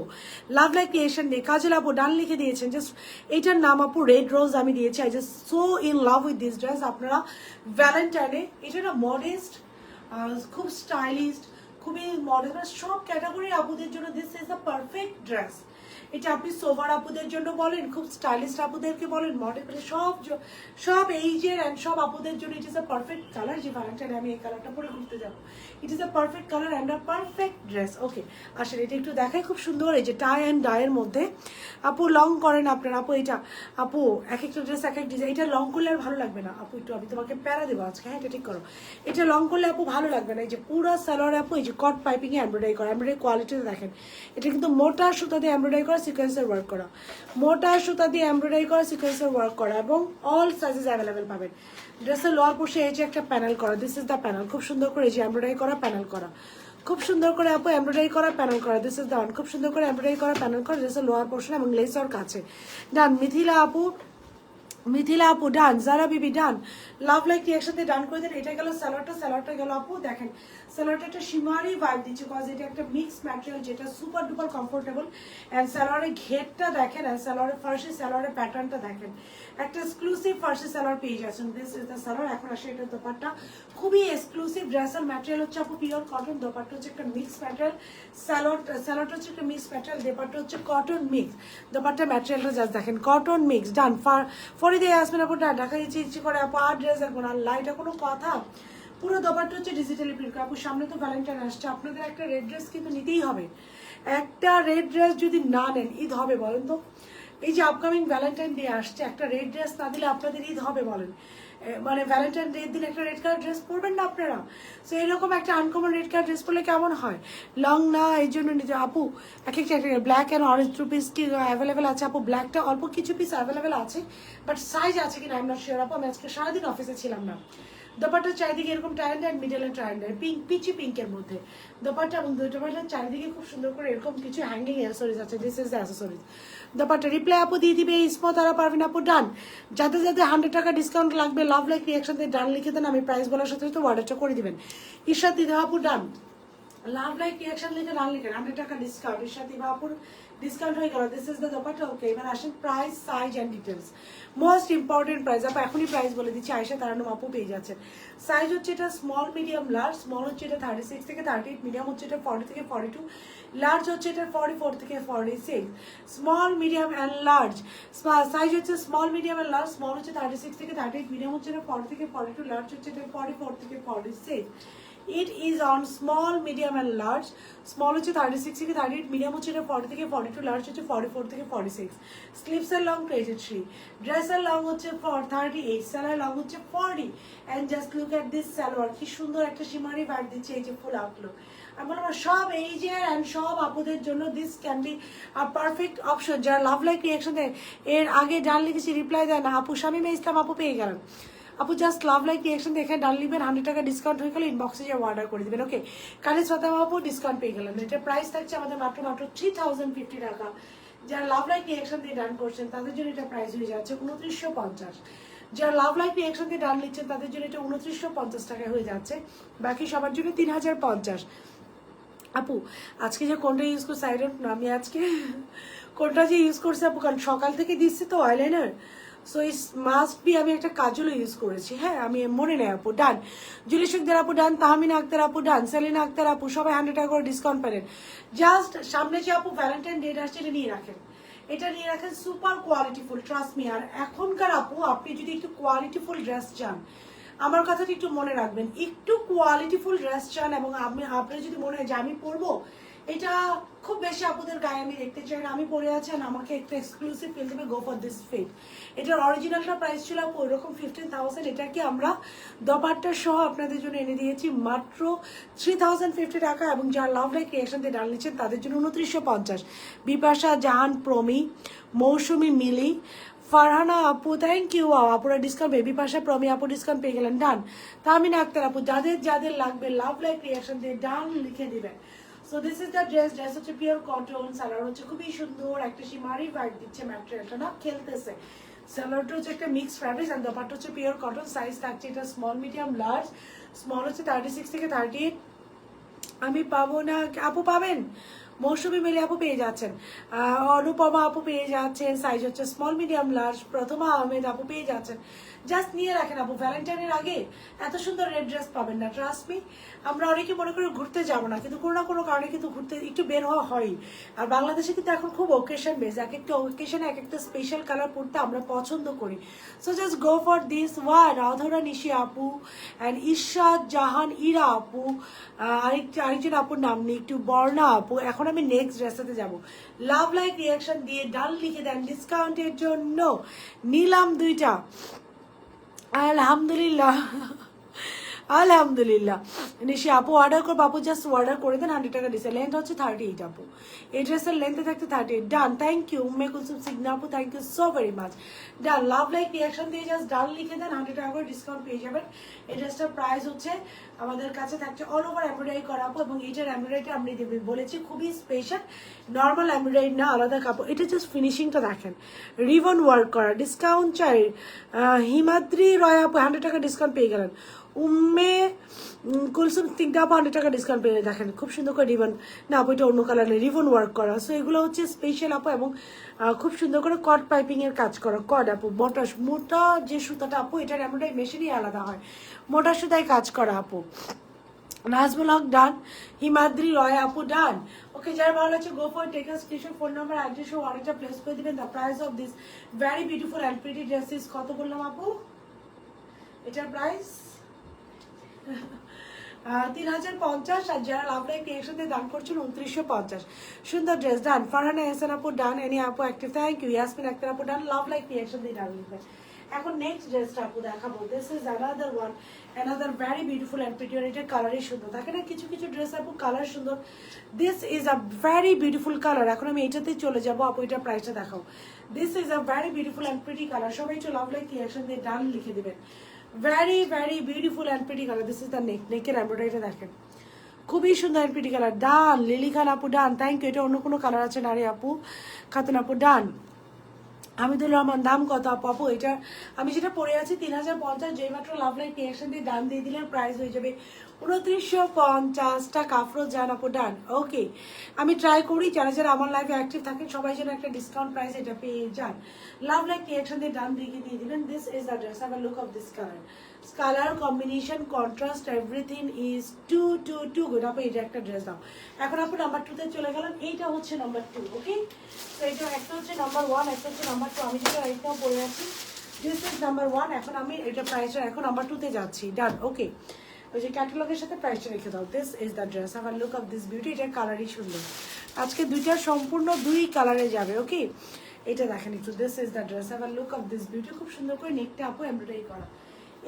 [SPEAKER 1] লাভ লাইক ক্রিয়েশন দিয়ে কাজল আপু ডান লিখে দিয়েছেন। জাস্ট এইটার নাম আপু রেড রোজ আমি দিয়েছি। I just so in love with this dress. আপনারা ভ্যালেন্টাইনে, এটা না মডেস্ট, খুব স্টাইলিস্ট, খুবই মডেল, সব ক্যাটাগরির আপুদের জন্য this is a perfect dress. এটা আপনি সোভার আপুদের জন্য বলেন, খুব স্টাইলিস্ট আপুদেরকে বলেন, মডেল, সব এইজের অ্যান্ড সব আপুদের জন্য it is a perfect colour. যে ভ্যালেন্টাইনে আমি এই কালারটা পরে ঘুরতে যাবো, it is a perfect colour and a perfect dress. Okay, আসলে এটা একটু দেখাই, খুব সুন্দর। এই যে টাই অ্যান্ড ডাইয়ের মধ্যে আপু লং করেন আপনারা। আপু এটা, আপু এক একটা ড্রেস এক এক ডিজাইন, এটা লং করলে আর ভালো লাগবে না আপু। একটু আমি তোমাকে প্যারা দেবো আজকে, হ্যাঁ এটা ঠিক করো। এটা লং করলে আপু ভালো লাগবে না। এই যে পুরো সালোয়ার আপু এই যে কট পাইপিংয়ে এমব্রয়ডারি করা, এমব্রয়ডারি কোয়ালিটিতে দেখেন। এটা কিন্তু মোটা সুতা দিয়ে এমব্রয়ডারি করা, সিকোয়েন্সের ওয়ার্ক করা, মোটা সুতা দিয়ে এমব্রয়ডারি করা, সিকোয়েন্সের ওয়ার্ক করা, এবং অল সাইজেস অ্যাভেলেবেল পাবেন। ড্রেসের লোয়ার পোর্শে এই যে একটা প্যানেল করা, দিস ইজ দ্য প্যানেল, খুব সুন্দর করে এই যে এমব্রয়ডারি করা প্যানেল করা, খুব সুন্দর করে আপু এমব্রয়ডারি করা প্যানেল করা, দিস ইজ দ্য ওয়ান, খুব সুন্দর করে এমব্রয়ডারি করা প্যানেল করা, ড্রেসের লোয়ার পোর্শন এবং লেসর কাছে। ডান মিথিলা আপু ডান, জারা বিবি ডান, লাভ লাইক রিয়াকশন ডান করে দেন। এটা গেল স্যালোয়ারটা গেল আপু দেখেন, স্যালোয়ারটা একটা শিমারি ভাইব দিচ্ছে, কজ এটা একটা মিক্স ম্যাটেরিয়াল যেটা সুপার ডুপার কমফোর্টেবল। অ্যান্ড সালোয়ারের ঘেরটা দেখেন, অ্যান্ড সালোয়ারের ফার্সি সালোয়ারের প্যাটার্নটা দেখেন, একটা এক্সক্লুসিভ ফার্সি সালোয়ার পেয়ে যাচ্ছেন। This is the salwar. এখন আসে এটা দোপাট্টা, খুবই এক্সক্লুসিভ ড্রেসের ম্যাটেরিয়াল হচ্ছে আপু পিওর কটন, দোপাট্টা হচ্ছে একটা মিক্স ম্যাটেরিয়াল, সালোয়ারটা হচ্ছে একটা মিক্স ম্যাটেরিয়াল, দোপাট্টা হচ্ছে কটন মিক্স, দোপাট্টা ম্যাটেরিয়ালটা জাস্ট দেখেন, কটন মিক্স। ডান, ফরিদে আসবেন আপু, ঢাকা ইচ্ছে করে আপু আর ড্রেস দেখবো না, লাইটা কোনো কথা। পুরো দোপাট্টা হচ্ছে ডিজিটালি প্রিন্ট করা। আপু সামনে তো ভ্যালেন্টাইন আসছে, আপনাদের একটা রেড ড্রেস কিন্তু নিতেই হবে। একটা রেড ড্রেস যদি না নেন, ঈদ হবে বলেন তো? এই যে আপকামিং ভ্যালেন্টাইন ডে আসছে, একটা রেড ড্রেস না দিলে আপনাদের ঈদ হবে বলেন? মানে ভ্যালেন্টাইন ডে দিন একটা রেড কালার ড্রেস পরবেন না আপনারা? সো এরকম একটা আনকমন রেড কালার ড্রেস পরলে কেমন হয়? লং না, এই জন্য নিতে আপু এক একটা ব্ল্যাক অ্যান্ড অরেঞ্জ 2 পিস কি অ্যাভেলেবেল আছে আপু? ব্ল্যাকটা অল্প কিছু পিস অ্যাভেলেবেল আছে, বাট সাইজ আছে কিনা আই এম নট শিওর আপু। আমি আজকে সারাদিন অফিসে ছিলাম না। দোপাট্টার চারিদিকে এরকম triangle and middle and triangle, peachy পিঙ্কের মধ্যে দোপাট্টা, এবং দোপাট্টার চারিদিকে খুব সুন্দর করে এরকম কিছু হ্যাঙ্গিং অ্যাসেসরিজ আছে। This is the accessories. Dupatta reply আপু দিয়ে দিবে, ইসমত আর পারভিন আপু ডান। যাদের 100 টাকা ডিসকাউন্ট লাগবে, লাভ লাইক রিয়াকশন দিয়ে ডান লিখে দেন, আমি প্রাইস বলার সাথে সাথে অর্ডারটা করে দিবেন। ঈশাদ দিদা আপু ডান, লাভ লাইক রিয়াকশন লিখে ডান লিখেন, 100 টাকা ডিসকাউন্ট। ঈশাদ দিবা আপুর ডিসকাউন্ট হয়ে গেল। This is the dupatta. Okay, এবার আসেন price, size and details. Most important price আপু, এখনই প্রাইস বলে দিচ্ছি, আয়সা তারানুম আপু পেয়ে যাচ্ছেন। সাইজ হচ্ছে এটা স্মল মিডিয়াম লার্জ, স্মল হচ্ছে এটা 36 থেকে 38, মিডিয়াম হচ্ছে এটা 40 থেকে 42, লার্জ হচ্ছে এটা 44 থেকে 46। Small medium and large size হচ্ছে small medium and large, small হচ্ছে 36 থেকে 38, মিডিয়াম হচ্ছে এটা 40 থেকে 42, লার্জ হচ্ছে এটা 44 থেকে 46। It is on small, medium and large. Small হচ্ছে 36 থেকে 38, মিডিয়াম হচ্ছে এটা 40 থেকে 42, লার্জ হচ্ছে 44 থেকে 46। স্লিভস এর লং 23, ড্রেস এর লং হচ্ছে 38, সালোয়ার লং হচ্ছে 40। And just look at this salwar, কি সুন্দর একটা শিমারি ভাইব দিচ্ছে, এই যে ফুল আউটলুক। আমার সব এইজের অ্যান্ড সব আপুদের জন্য this can be a perfect option. যারা লাভ লাইক রিয়াকশন দেয়, এর আগে ডান লিখেছি রিপ্লাই দেয় না আপু, শামিমা ইসলাম আপু পেয়ে গেলেন। আপু জাস্ট লাভ লাইক রিয়াকশন দেখে ডান লিখবেন, 100 টাকা ডিসকাউন্ট হয়ে গেলে ইনবক্সে যে অর্ডার করে দেবেন। ওকে, কাজে ফাতেমা আপু ডিসকাউন্ট পেয়ে গেলেন। এটা প্রাইস থাকছে আমাদের মাত্র 3050 টাকা। যারা লাভ লাইক রিয়াকশন দিয়ে ডান করছেন তাদের জন্য এটা প্রাইস হয়ে যাচ্ছে 2950। যারা লাভ লাইক রিয়াকশন দিয়ে ডান লিখছেন তাদের জন্য এটা 2950 টাকায় হয়ে যাচ্ছে, বাকি সবার জন্য 3050। আপু আজকে যে কোনটা ইউজ করছি আই ডোন্ট নো, আমি আজকে কোনটা যে ইউজ করছি আপু, কারণ সকাল থেকে দিচ্ছি তো eyeliner, so is must be আমি একটা কাজলও ইউজ করেছি। হ্যাঁ, আমি মনে নেই আপু ডান। জুলি শেখদের আপু ডান, তাহমিনা আক্তার আপু ডান, সেলিনা আক্তার আপু, সবাই 100 টাকা করে ডিসকাউন্ট পেলেন। জাস্ট সামনে যে আপু ভ্যালেন্টাইন ডে আসছে, এটা নিয়ে রাখেন, এটা নিয়ে রাখেন, সুপার কোয়ালিটিফুল, ট্রাস্ট মি। আর এখনকার আপু আপনি যদি একটু কোয়ালিটিফুল ড্রেস চান, আমার কথাটা একটু মনে রাখবেন, একটু কোয়ালিটিফুল ড্রেস চান এবং আপনি যদি মনে হয় যে আমি পরবো এটা খুব বেশি আপুদের গায়ে আমি দেখতে চাই না, আমি পরে আছি আর আমাকে একটা এক্সক্লুসিভ ফিল দেবে, গো ফর দিস ফিট। এটার অরিজিনালটা প্রাইস ছিল ওইরকম 15,000, এটাকে আমরা দপাট্টা সহ আপনাদের জন্য এনে দিয়েছি মাত্র 3,050 টাকা। এবং যারা লাভ লাইক ক্রিয়েশন দিয়ে ডাল নিচ্ছেন তাদের জন্য 2950। বিপাশা, জাহান, প্রমি, মৌসুমি, মিলি, ফারহানা আপু, থ্যাংক ইউ আপুরা ডিসকাউন্ট, বেবি পাশা, প্রমি আপু ডিসকাউন্ট পেয়ে গেলেন, ডান। তামিনা আক্তার আপু, যাদের যাদের লাগবে লাভ লাইক রিয়াকশন দিয়ে ডান লিখে দিবেন। So this is the dress. Dress হচ্ছে পিওর কটন, সালোয়ার হচ্ছে খুবই সুন্দর একটা শিমারি ভাইব দিচ্ছে, ম্যাটেরিয়ালটা না খেলতেছে। সালোয়ারটা হচ্ছে একটা মিক্স ফ্যাব্রিক আর দোপাট্টা হচ্ছে পিওর কটন। সাইজ থাকছে এটা স্মল, মিডিয়াম, লার্জ। স্মল হচ্ছে 36 থেকে 38। আমি পাবো না আপু, পাবেন। মৌসুমি মিলে আপু পেয়ে যাচ্ছেন, অনুপমা আপু পেয়ে যাচ্ছেন, সাইজ হচ্ছে স্মল, মিডিয়াম, লার্জ। প্রথমা আহমেদ আপু পেয়ে যাচ্ছেন। জাস্ট নিয়ে রাখেন আপু, ভ্যালেন্টাইনের আগে এত সুন্দর রেড ড্রেস পাবেন না, ট্রাস্ট মি। আমরা অনেকে মনে করি ঘুরতে যাবো না, কিন্তু কোনো না কোনো কারণে কিন্তু ঘুরতে একটু বের হওয়া হয়। আর বাংলাদেশে কিন্তু এখন খুব ওকেশন বেস, এক একটা ওকেশনে এক একটা স্পেশাল কালার পরতে আমরা পছন্দ করি। So just go for this one. অধরা নিশি আপু অ্যান্ড ঈশাদ জাহান, ইরা আপু, আরেকজন আপুর নাম নেই, একটু বর্ণা আপু। এখন আমি নেক্সট ড্রেসটাতে যাবো। লাভ লাইক রিয়াকশন দিয়ে ডাল লিখে দেন ডিসকাউন্টের জন্য, নিলাম দুইটা। আলহামদুলিল্লাহ, আলহামদুলিল্লাহ। নিশি আপু অর্ডার করবো আপু, জাস্ট অর্ডার করে দেন, 100 টাকা দিচ্ছে। লেন্থ হচ্ছে 38 আপু, এই ড্রেসের লেন্থে থাকতে 38। Done, thank you Umme Kulsum সিগনা আপু, thank you so very much. Done, love like reaction দিয়ে জাস্ট ডান লিখে দেন, 100 টাকা করে ডিসকাউন্ট পেয়ে যাবেন। এই ড্রেসটার প্রাইস হচ্ছে আমাদের কাছে থাকছে অল ওভার এমব্রয়ডারি করা আপু, এবং এইটার এমব্রয়ডারিটা আমি বলেছি খুবই স্পেশাল, নর্মাল এমব্রয়ডারি না, আলাদা কাপড়। এটা জাস্ট ফিনিশিংটা দেখেন, রিবন ওয়ার্ক করা। ডিসকাউন্ট চাই হিমাদ্রি রয় আপু, 100 টাকা ডিসকাউন্ট পেয়ে গেলেন। উম্মে কুলসুম তিনটা আপু 100 টাকা ডিসকাউন্ট পেয়ে দেখেন, খুব সুন্দর করে রিবন, না আপু এটা অন্য কালার নেই, রিবন ওয়ার্ক করা। সো এগুলো হচ্ছে স্পেশাল আপু, এবং খুব সুন্দর করে কট পাইপিং এর কাজ করা। কট আপু, মোটা যে সুতাটা আপু, এটার এমনটাই মেশিনই আলাদা হয়, মোটা সুতায় কাজ করা আপু। নাজমুল হক ডান, হিমাদ্রি রয় আপু ডান। ওকে, যারা ভালো লাগছে go for take a screenshot, phone number, address ও অর্ডারটা প্লেস করে দিবেন। The price of this very beautiful and pretty dresses কত বললাম আপু? এটার প্রাইস 3,050। আর যারা লাভ লাইক রিয়াকশনে দান করছেন 2950। সুন্দর ড্রেস ডান। ফারহানা এহসান আপু ডান, এনি আপু active, thank you. Yasmin Akter আপু ডান, লাভ লাইক রিয়াকশন দিয়ে ডান লিখবেন। এখন নেক্সট ড্রেসটা আপু দেখাবো। This is another one, another very beautiful and pretty. এটার কালারই সুন্দর, দেখেন না কিছু কিছু ড্রেস আপু কালার সুন্দর। This is a very beautiful colour. এখন আমি এটাতেই চলে যাবো আপু, এটার প্রাইসটা দেখাও। This is a very beautiful and pretty colour. সবাই একটু লাভ লাইক রিয়াকশন দিয়ে ডান লিখে দেবেন। Very very beautiful and pretty colour. This is the neck, নেকের এমব্রয়ডারিটা দেখেন, খুবই সুন্দর and pretty colour. Done, Lily Khan আপু ডান, থ্যাংক ইউ। এটা অন্য কোনো কালার আছে নারী আপু, খাতুন আপু ডান। হামিদুল রহমান, দাম কত আপু? আপু এটা আমি যেটা পরে আছি 3,050, যেই মাত্র লাভ লাইক রিয়াকশন দিয়ে ডান দিয়ে দিলে প্রাইস হয়ে যাবে 2950 টাকা। আফরোজ জান আপু ডান। ওকে, আমি ট্রাই করি যারা যারা আমার লাইফে অ্যাক্টিভ থাকেন সবাই যেন একটা ডিসকাউন্ট প্রাইস এটা পেয়ে যান। লাভ লাইক রিয়াকশন দিয়ে ডান দিয়ে দিবেন। This is the dress, have a look of this colour. Colour combination, contrast, everything is too good. আপু এটা একটা ড্রেস দাও। এখন আপু নাম্বার 2 তে চলে গেলাম, এইটা হচ্ছে নাম্বার 2। ওকে, তো এটা একটা হচ্ছে নাম্বার 1, একটা হচ্ছে নাম্বার 2। আমি যেটা এইটাও পরে আছি, দিস ইজ নাম্বার 1। এখন আমি এটা প্রাইসটা এখন নাম্বার 2 তে যাচ্ছি। ডান। ওকে, ওই যে ক্যাটালগের সাথে প্রাইসটা রেখে দাও। This is the dress, have a look of this beauty. এটার কালারই সুন্দর, আজকে দুইটা সম্পূর্ণ 2 কালারে যাবে। ওকে, এটা দেখেন একটু। This is the dress, have a look of this beauty. খুব সুন্দর করে নেকটা আপু এমব্রয়ডারি করা,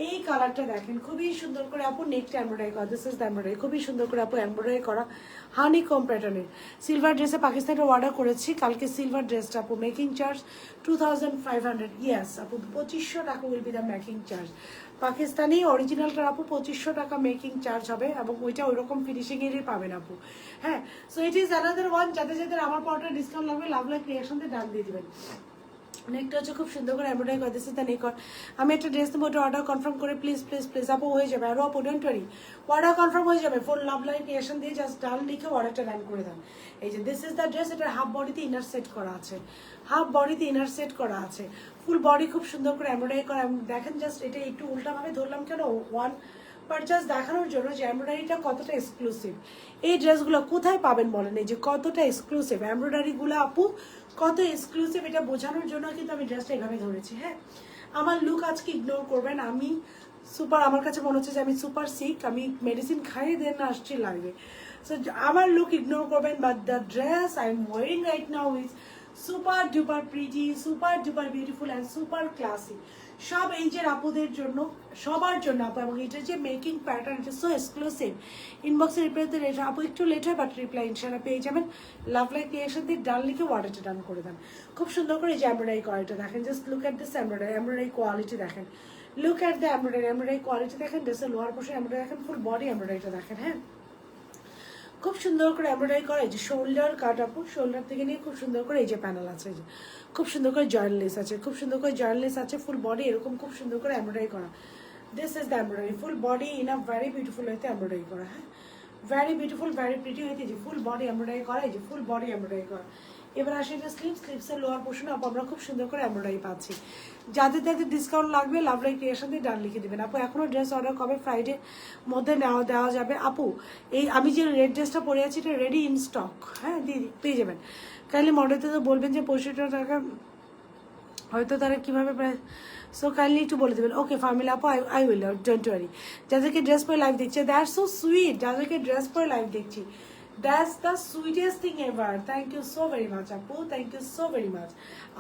[SPEAKER 1] এই কালারটা দেখেন, খুবই সুন্দর করে আপু নেকটা এমব্রয়ডারি করা। দিস ইজ দ্য এমব্রয়ডারি, খুবই সুন্দর করে আপু এমব্রয়ডারি করা, হানি কম প্যাটার্নের। সিলভার ড্রেসে পাকিস্তানে অর্ডার করেছি কালকে। সিলভার ড্রেসটা আপু মেকিং চার্জ 2,500। ইয়েস আপু, 2500 টাকা will be the making charge. Pakistani অরিজিনালটার আপু 2500 টাকা মেকিং চার্জ হবে, এবং ওইটা ওইরকম ফিনিশিংয়েরই পাবেন আপু। হ্যাঁ, so it is another one. যাদের যাদের আমার পরটা ডিসকাউন্ট লাগবে লাভ লাইক রিয়াকশন দিয়ে ডান দিয়ে দেবেন। নেকটা হচ্ছে খুব সুন্দর করে এমব্রয়ডারি করে দিচ্ছে তা নেক। আমি একটা ড্রেস নেবো, ওটা অর্ডার কনফার্ম করে প্লিজ প্লিজ প্লিজ আপু, হয়ে যাবে। আরও আপু ডোন্ট ওয়ারি, অর্ডার কনফার্ম হয়ে যাবে। ফোন লাভ লাইক রিয়াকশন দিয়ে জাস্ট ডান লিখে অর্ডারটা ডান করে দেন। এই যে দিস ইজ দ্য ড্রেস, এটার হাফ বডিতে ইনার সেট করা আছে, হাফ বডিতে ইনার সেট করা আছে, ফুল বডি খুব সুন্দর করে এমব্রয়ডারি করা। দেখেন জাস্ট এটা একটু উল্টাভাবে ধরলাম কেন, ওয়ান বাট জাস্ট দেখানোর জন্য যে এমব্রয়ডারিটা কতটা এক্সক্লুসিভ। এই ড্রেসগুলো কোথায় পাবেন বলেন, এই যে কতটা এক্সক্লুসিভ এমব্রয়ডারিগুলো আপু, কত এক্সক্লুসিভ, এটা বোঝানোর জন্য কিন্তু আমি ড্রেসটা এভাবে ধরেছি। হ্যাঁ, আমার লুক আজকে ইগনোর করবেন, আমি সুপার, আমার কাছে মনে হচ্ছে যে আমি সুপার সিক, আমি মেডিসিন খাইয়ে দেন না আসছি লাইভে। সো আমার লুক ইগনোর করবেন, but the dress I am wiring right now is super duper pretty, super duper beautiful and super classy. সব এইজের আপুদের জন্য, সবার জন্য আপু। এবং এটার যে মেকিং প্যাটার্ন, এটা সো এক্সক্লুসিভ। ইনবক্সে রিপ্লাই দিতে আপু একটু লেট হয়, বাট রিপ্লাই ইনশাল্লাহ পেয়ে যাবেন। লাভ লাইক ক্রিয়েশন দিয়ে ডান লিখে ওয়াটারটা ডান করে দেন। খুব সুন্দর করে এই যে এমব্রয়ডারি কোয়ালিটি দেখেন, just look at this embroidery, embroidery quality দেখেন, look at the embroidery, embroidery quality দেখেন, ড্রেসের লোয়ার পোর্শন এমব্রয়ডারি দেখেন, ফুল বডি এমব্রয়ডারিটা দেখেন। হ্যাঁ, খুব সুন্দর করে এমব্রয়ডারি করা, এই যে শোল্ডার কাট আপু, শোল্ডার থেকে নিয়ে খুব সুন্দর করে এই যে প্যানেল আছে, এই যে খুব সুন্দর করে জয়েন্ট লেস আছে, খুব সুন্দর করে জয়েন্ট লেস আছে, ফুল বডি এরকম খুব সুন্দর করে এমব্রয়ডারি করা। This is the embroidery, full body in a very beautiful হইতে এমব্রয়ডারি করা। হ্যাঁ, ভেরি বিউটিফুল, ভেরি প্রিটি হইতে যে ফুল বডি এমব্রয়ডারি করা, এই যে ফুল বডি এমব্রয়ডারি করা। এবার আসে যে স্লিপসের লোয়ার পোর্শনে আপু আমরা খুব সুন্দর করে এমব্রয়ডারি পাচ্ছি। যাদের যাদের ডিসকাউন্ট লাগবে লাভ লাইক ক্রিয়েশন দিয়ে ডান লিখে দেবেন। আপু এখনও ড্রেস অর্ডার কবে? ফ্রাইডে মধ্যে দেওয়া যাবে আপু। এই আমি যে রেড ড্রেসটা পরে আছি এটা রেডি ইন স্টক। হ্যাঁ দিদি, পেয়ে যাবেন। কাইন্ডলি মডেলতে তো বলবেন যে 65 টাকা, হয়তো তারা কীভাবে প্রায়, সো কাইন্ডলি একটু বলে দেবেন। ওকে ফার্মিলা আপু, আই উইল, ডোন্ট ওয়ারি। যাদেরকে ড্রেস পরে লাইভ দেখছে, দ্যাটস সো সুইট, যাদেরকে ড্রেস পরে লাইভ দেখছি, that's the sweetest thing ever. Thank you so very much আপু, thank you so very much.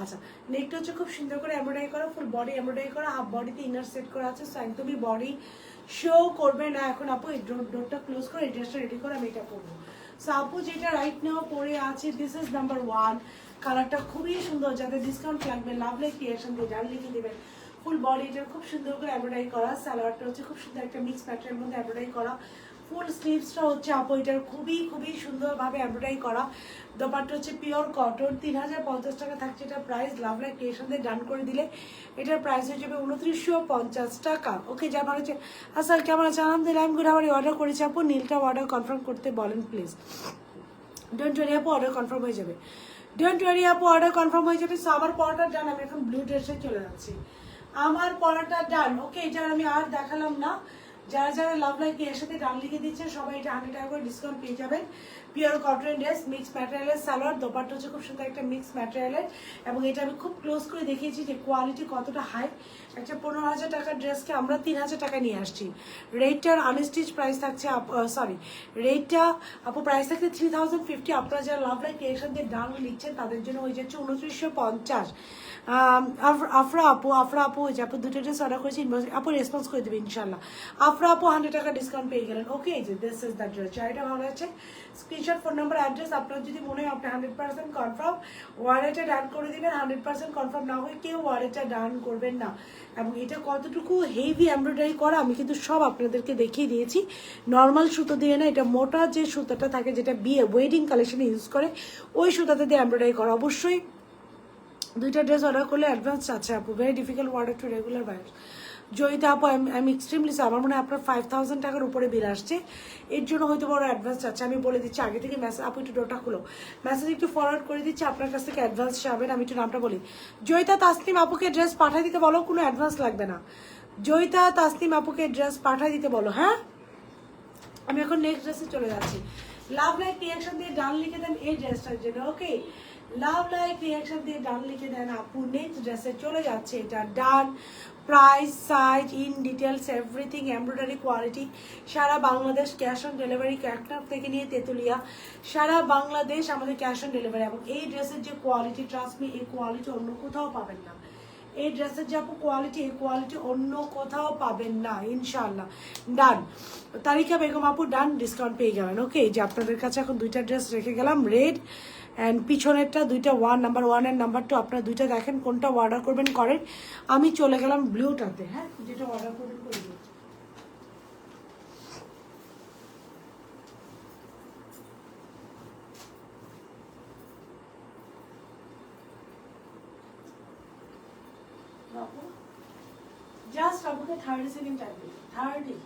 [SPEAKER 1] আচ্ছা, নেকটা হচ্ছে খুব সুন্দর করে এমব্রয়ডারি করা, ফুল বডি এমব্রয়ডারি করা, হাফ বডিতে ইনার সেট করা আছে, সো একদমই বডি শো করবে না। এখন আপু এই ডোরটা ক্লোজ করে এই ড্রেসটা রেডি করে আমি এটা করবো। সো আপু যেটা রাইট নাও পরে আছে, দিস ইজ নাম্বার 1। কালারটা খুবই সুন্দর, যাদের ডিসকাউন্ট লাগবে লাভ লাইক ক্রিয়েশন দিয়ে ডান লিখে দেবেন। ফুল বডি এটা খুব সুন্দর করে এমব্রয়ডারি করা, সালোয়ারটা হচ্ছে খুব সুন্দর একটা মিক্স প্যাটার্নের মধ্যে এমব্রয়ডারি করা, ফুল স্লিভসটা হচ্ছে আপু এটার খুবই খুবই সুন্দরভাবে এমব্রয়ডারি করা। দোপাট্টা হচ্ছে পিওর কটন, 3050 টাকা থাকছে এটা প্রাইস। লাভ লাইক ক্রিয়েশন দিয়ে ডান করে দিলে এটার প্রাইস হয়ে যাবে 2950 টাকা। ওকে, যা মানে হচ্ছে আসল কেমন আছে? আলহামদুলিল্লাহ, আমি গুড়াবাড়ি অর্ডার করেছি আপু, নীলটা অর্ডার কনফার্ম করতে বলেন প্লিজ। ডোন্ট ওয়ারি আপু, অর্ডার কনফার্ম হয়ে যাবে। ডোন্ট ওয়ারি আপু, অর্ডার কনফার্ম হয়ে যাবে। সো আমার পড়াটা ডান, আমি এখন ব্লু ড্রেসে চলে যাচ্ছি। আমার পড়াটা ডান। ওকে, এটা আমি আর দেখালাম না। যারা যারা লাভ লাইক এর সাথে ডান লিখে দিচ্ছেন সবাই এটা 100 টাকা করে ডিসকাউন্ট পেয়ে যাবেন। পিওর কটন ড্রেস, মিক্স ম্যাটেরিয়ালের সালোয়ার, দোপাট্টা হচ্ছে খুব সুন্দর একটা মিক্স ম্যাটেরিয়ালের। এবং এটা আমি খুব ক্লোজ করে দেখিয়েছি যে কোয়ালিটি কতটা হাই। একটা 15,000 টাকার ড্রেসকে আমরা 3,000 টাকা নিয়ে আসছি। রেটটার আনস্টিচ প্রাইস থাকছে, সরি রেটটা আপু প্রাইস থাকছে 3050। আপনারা যারা লাভ লাইক ক্রিয়েশন দিয়ে ডান লিখছেন তাদের জন্য হয়ে যাচ্ছে 2950। আফরা আপু যে আপু দুটো ড্রেস অর্ডার করেছি, আপু রেসপন্স করে দেবে ইনশাল্লাহ। আফরা আপু 100 টাকা ডিসকাউন্ট পেয়ে গেলেন। ওকে, এই যে দিস ইজ দ্য ড্রেস, যাইটা ভালো আছে স্ক্রিনশট, ফোন নাম্বার, অ্যাড্রেস। আপনার যদি মনে হয় আপনি 100% কনফার্ম, ওয়ালেটে ডান করে দিবেন। 100% কনফার্ম না হয়ে কেউ ওয়ালেটে ডান করবেন না। এবং এটা কতটুকু হেভি এমব্রয়ডারি করা আমি কিন্তু সব আপনাদেরকে দেখিয়ে দিয়েছি। নর্মাল সুতো দিয়ে না, এটা মোটা যে সুতোটা থাকে যেটা বিয়ে ওয়েডিং কালেকশনে ইউজ করে, ওই সুতাতে দিয়ে এমব্রয়ডারি করা। অবশ্যই দুইটা ড্রেস অর্ডার করলে অ্যাডভান্স আছে আপু, very difficult order to regular buyer. Joyita আপু, আমি এক্সট্রিমলি, আমার মনে হয় আপনার 5000 টাকার উপরে বিল আসছে, এর জন্য হয়তো বড় অ্যাডভান্স আছে। আমি বলে দিচ্ছি আগে থেকে মেসেজ, আপু একটু ডোটা খুলো, মেসেজ একটু ফরওয়ার্ড করে দিচ্ছি, আপনার কাছ থেকে অ্যাডভান্স যাবেন। আমি একটু নামটা বলি, জয়িতা তাসনিম আপুকে ড্রেস পাঠিয়ে দিতে বলো, কোনো অ্যাডভান্স লাগবে না। জয়িতা তাসনিম আপুকে ড্রেস পাঠিয়ে দিতে বলো। হ্যাঁ, আমি এখন নেক্সট ড্রেসে চলে যাচ্ছি। লাভ লাইক রিয়াকশন দিয়ে ডান লিখে দেন এই ড্রেসটার জন্য। ওকে, লাভ লাইক রিয়াকশন দিয়ে ডান লিখে দেন আপু, নেক্সট ড্রেসে চলে যাচ্ছে। এটা done, price, size, in details everything, embroidery quality, সারা Bangladesh cash on delivery, Teknaf থেকে নিয়ে তেঁতুলিয়া, সারা বাংলাদেশ আমাদের ক্যাশ অন ডেলিভারি। এবং এই ড্রেসের যে কোয়ালিটি, ট্রাস্ট মি, এই কোয়ালিটি অন্য কোথাও পাবেন না। এই ড্রেসের যে আপু কোয়ালিটি, এই কোয়ালিটি অন্য কোথাও পাবেন না ইনশাল্লাহ। ডান, তারিকা বেগম আপু ডান, ডিসকাউন্ট পেয়ে গেলেন। ওকে, যে আপনাদের কাছে এখন দুইটা ড্রেস রেখে গেলাম, রেড অ্যান্ড পিছনেরটা দুইটা নাম্বার 1 অ্যান্ড নাম্বার 2, আপনারা দুইটা দেখেন কোনটা অর্ডার করবেন করেন। আমি চলে গেলাম ব্লুটাতে। হ্যাঁ, যেটা অর্ডার করবেন করে দিন। জাস্ট আপনাকে 30 সেকেন্ড টাইম দিন, 30।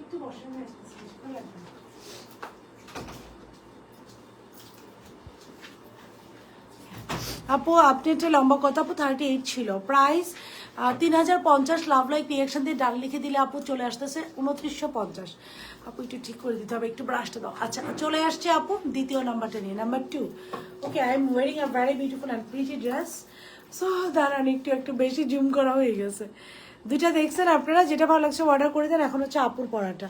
[SPEAKER 1] একটু বসানো আসতেছে, ভালো লাগবে না। আপু আপনি একটা লম্বা কথা, আপু 38 ছিল প্রাইস 3050, লাভ লাইক রিয়াকশন দিয়ে ডান লিখে দিলে আপু চলে আসতেছে 2950। আপু একটু ঠিক করে দিতে হবে, একটু ব্রাশটা দাও। আচ্ছা চলে আসছে আপু দ্বিতীয় নাম্বারটা নিয়ে, number 2। Okay, I am wiring a very beautiful and pretty dress. So দাঁড়ান, একটু বেশি জুম করা হয়ে গেছে। দুইটা দেখছেন আপনারা, যেটা ভালো লাগছে অর্ডার করে দেন। এখন হচ্ছে আপুর পড়াটা,